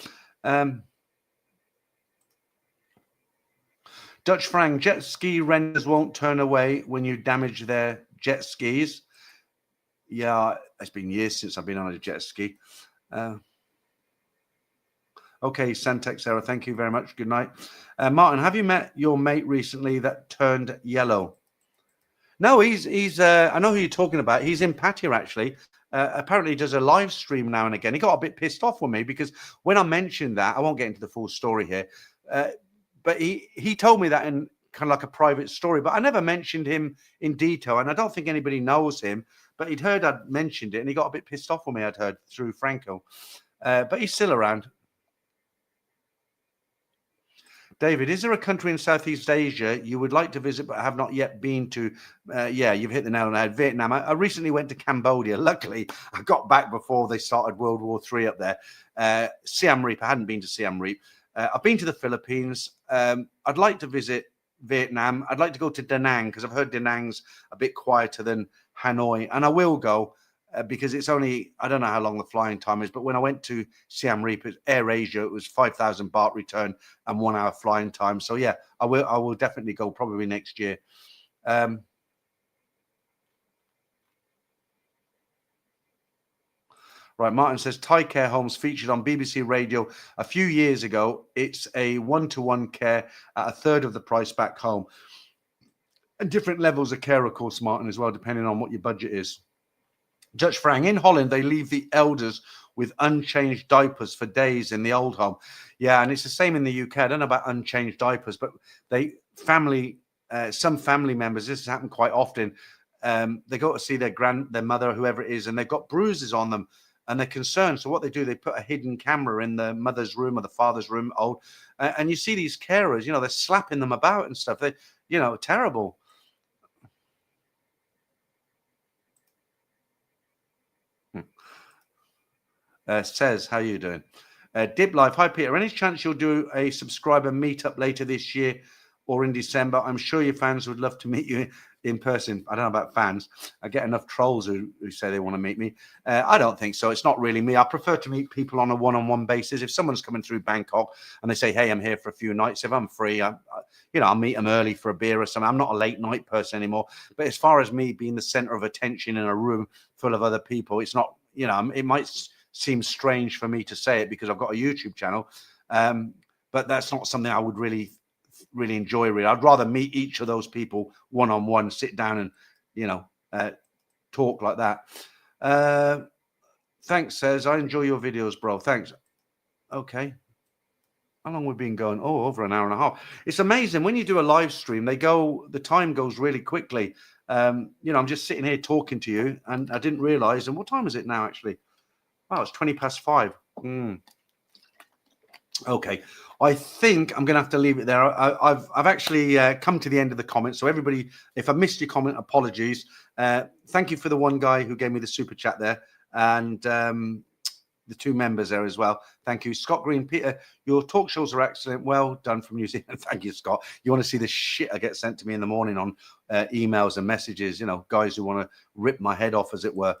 Dutch Frank, jet ski renters won't turn away when you damage their jet skis. Yeah, it's been years since I've been on a jet ski. Okay, Santex Sarah, thank you very much. Good night. Martin, have you met your mate recently that turned yellow? No, he's I know who you're talking about. He's in Pattaya, actually. Apparently does a live stream now and again. He got a bit pissed off with me because when I mentioned that, I won't get into the full story here, but he told me that in kind of like a private story, but I never mentioned him in detail, and I don't think anybody knows him, but he'd heard I'd mentioned it, and he got a bit pissed off with me, I'd heard, through Franco. But he's still around. David, is there a country in Southeast Asia you would like to visit but have not yet been to? You've hit the nail on the head. Vietnam. I recently went to Cambodia. Luckily, I got back before they started World War III up there. Siem Reap. I hadn't been to Siem Reap. I've been to the Philippines. I'd like to visit Vietnam. I'd like to go to Da Nang because I've heard Da Nang's a bit quieter than Hanoi, and I will go. Because it's only, I don't know how long the flying time is, but when I went to Siem Reap, Air Asia, it was 5,000 baht return and 1 hour flying time. So yeah, I will definitely go probably next year. Right, Martin says Thai care homes featured on BBC Radio a few years ago. It's a one-to-one care at a third of the price back home. And different levels of care, of course, Martin, as well, depending on what your budget is. Dutch Frank, in Holland, they leave the elders with unchanged diapers for days in the old home. Yeah, and it's the same in the UK. I don't know about unchanged diapers, but some family members, this has happened quite often. They go to see their mother, whoever it is, and they've got bruises on them and they're concerned. So what they do, they put a hidden camera in the mother's room or the father's room, and you see these carers, they're slapping them about and stuff. They, terrible. Says, how you doing? Dib Life, hi Peter. Any chance you'll do a subscriber meetup later this year or in December? I'm sure your fans would love to meet you in person. I don't know about fans. I get enough trolls who say they want to meet me. I don't think so. It's not really me. I prefer to meet people on a one-on-one basis. If someone's coming through Bangkok and they say, hey, I'm here for a few nights, if I'm free, I'll meet them early for a beer or something. I'm not a late night person anymore. But as far as me being the center of attention in a room full of other people, it's not, it might seems strange for me to say it because I've got a YouTube channel, but that's not something I would really enjoy. Really, I'd rather meet each of those people one-on-one, sit down and talk like that. Thanks, says, I enjoy your videos, bro. Thanks. Okay, how long we've been going? Over an hour and a half. It's amazing when you do a live stream, the time goes really quickly. I'm just sitting here talking to you and I didn't realize. And what time is it now, actually? Oh, it's 5:20. Okay, I think I'm going to have to leave it there. I've actually come to the end of the comments. So everybody, if I missed your comment, apologies. Thank you for the one guy who gave me the super chat there, and the two members there as well. Thank you, Scott Green. Peter, your talk shows are excellent. Well done from New Zealand. Thank you, Scott. You want to see the shit I get sent to me in the morning on emails and messages? Guys who want to rip my head off, as it were.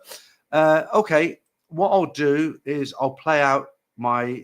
Okay. What I'll do is I'll play out my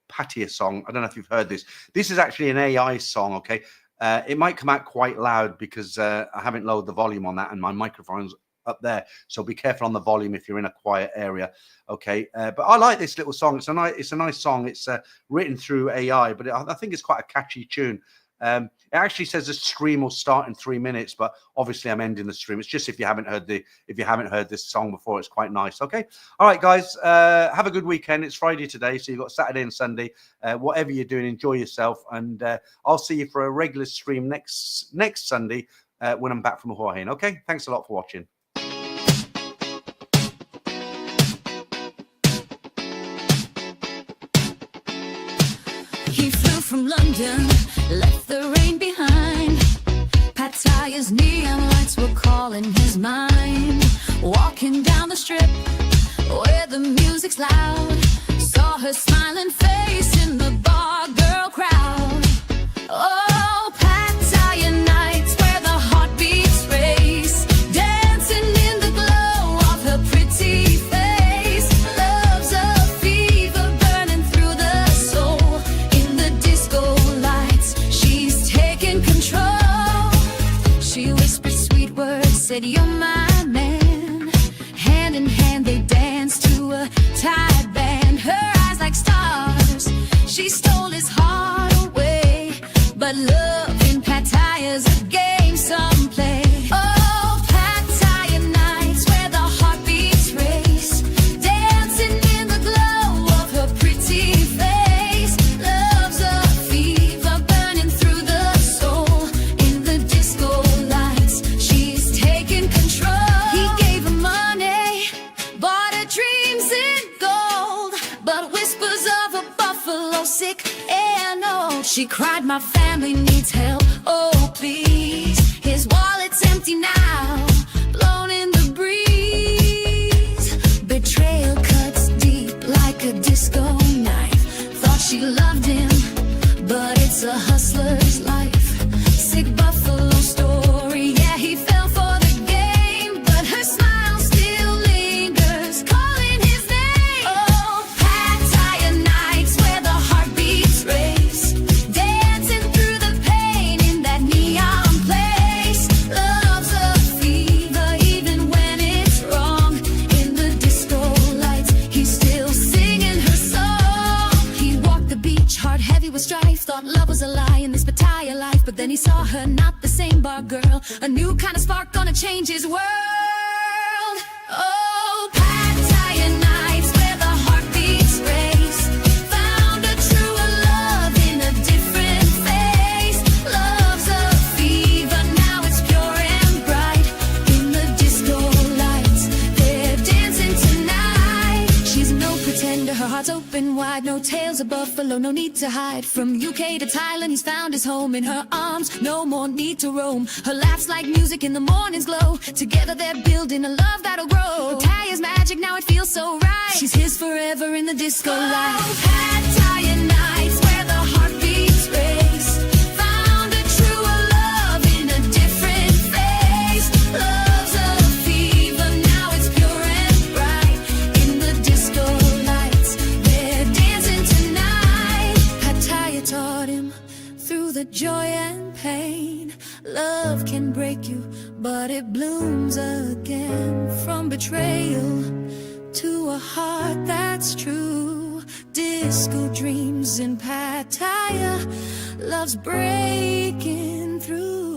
Pattaya song. I don't know if you've heard this. This is actually an AI song, okay? It might come out quite loud because I haven't lowered the volume on that and my microphone's up there. So be careful on the volume if you're in a quiet area, okay? But I like this little song. It's a nice song. It's written through AI, but I think it's quite a catchy tune. It actually says the stream will start in 3 minutes, but obviously I'm ending the stream. It's just if you haven't heard this song before, it's quite nice. Okay, all right, guys, have a good weekend. It's Friday today, so you've got Saturday and Sunday. Whatever you're doing, enjoy yourself, and I'll see you for a regular stream next Sunday when I'm back from Hua Hin. Okay, thanks a lot for watching. He flew from London, left the rain behind. Pattaya's neon lights were calling his mind. Walking down the strip where the music's loud, saw her smiling face in the bar girl crowd. Oh, Pattaya nights where the heartbeats race, dancing in the glow of her pretty face. Love's a fever burning through the soul. In the disco lights, she's taking control. She whispered sweet words, said you're my man. Hand in hand they danced to a Thai band. Her eyes like stars, she stole his heart away. But love in Pattaya's a game some play. Oh, Pattaya nights where the heartbeats race, dancing in the glow of her pretty face. Love's a fever burning through the soul. In the disco lights, she's taking control. He gave her money, bought her dreams in gold, but whispers of a buffalo sick and old. She cried, my family needs help, oh please. His wallet's empty now, blown in the breeze. Betrayal cuts deep like a disco knife. Thought she loved him, but it's a hustler's life. Sick buffalo story, yeah, he fell for the game, but her smile still lingers, calling his name. Oh, Pattaya nights where the heartbeats race, dancing through the pain in that neon place. Love's a fever even when it's wrong. In the disco lights, he's still singing her song. He walked the beach, heart heavy with strife, thought love was a lie in this Pattaya life. But then he saw her, not the same bar girl, a new kind of spark gonna change his world. Oh, Pattaya nights where the heartbeats race, found a truer love in a different face. Love's a fever, now it's pure and bright. In the disco lights, they're dancing tonight. She's no pretender, her heart's open wide. No tales of buffalo, no need to hide. From UK to Thailand, he's found his home. In her arms, no more need to roam. Her laugh's like music in the morning's glow. Together they're building a love that'll grow. Pattaya's magic, now it feels so right. She's his forever in the disco light. Oh, Pattaya nights where the heartbeats race, found a truer love in a different face. Love's a fever, now it's pure and bright. In the disco lights, they're dancing tonight. Pattaya taught him through the joy and pain, love can break you, but it blooms again. From betrayal to a heart that's true. Disco dreams in Pattaya, love's breaking through.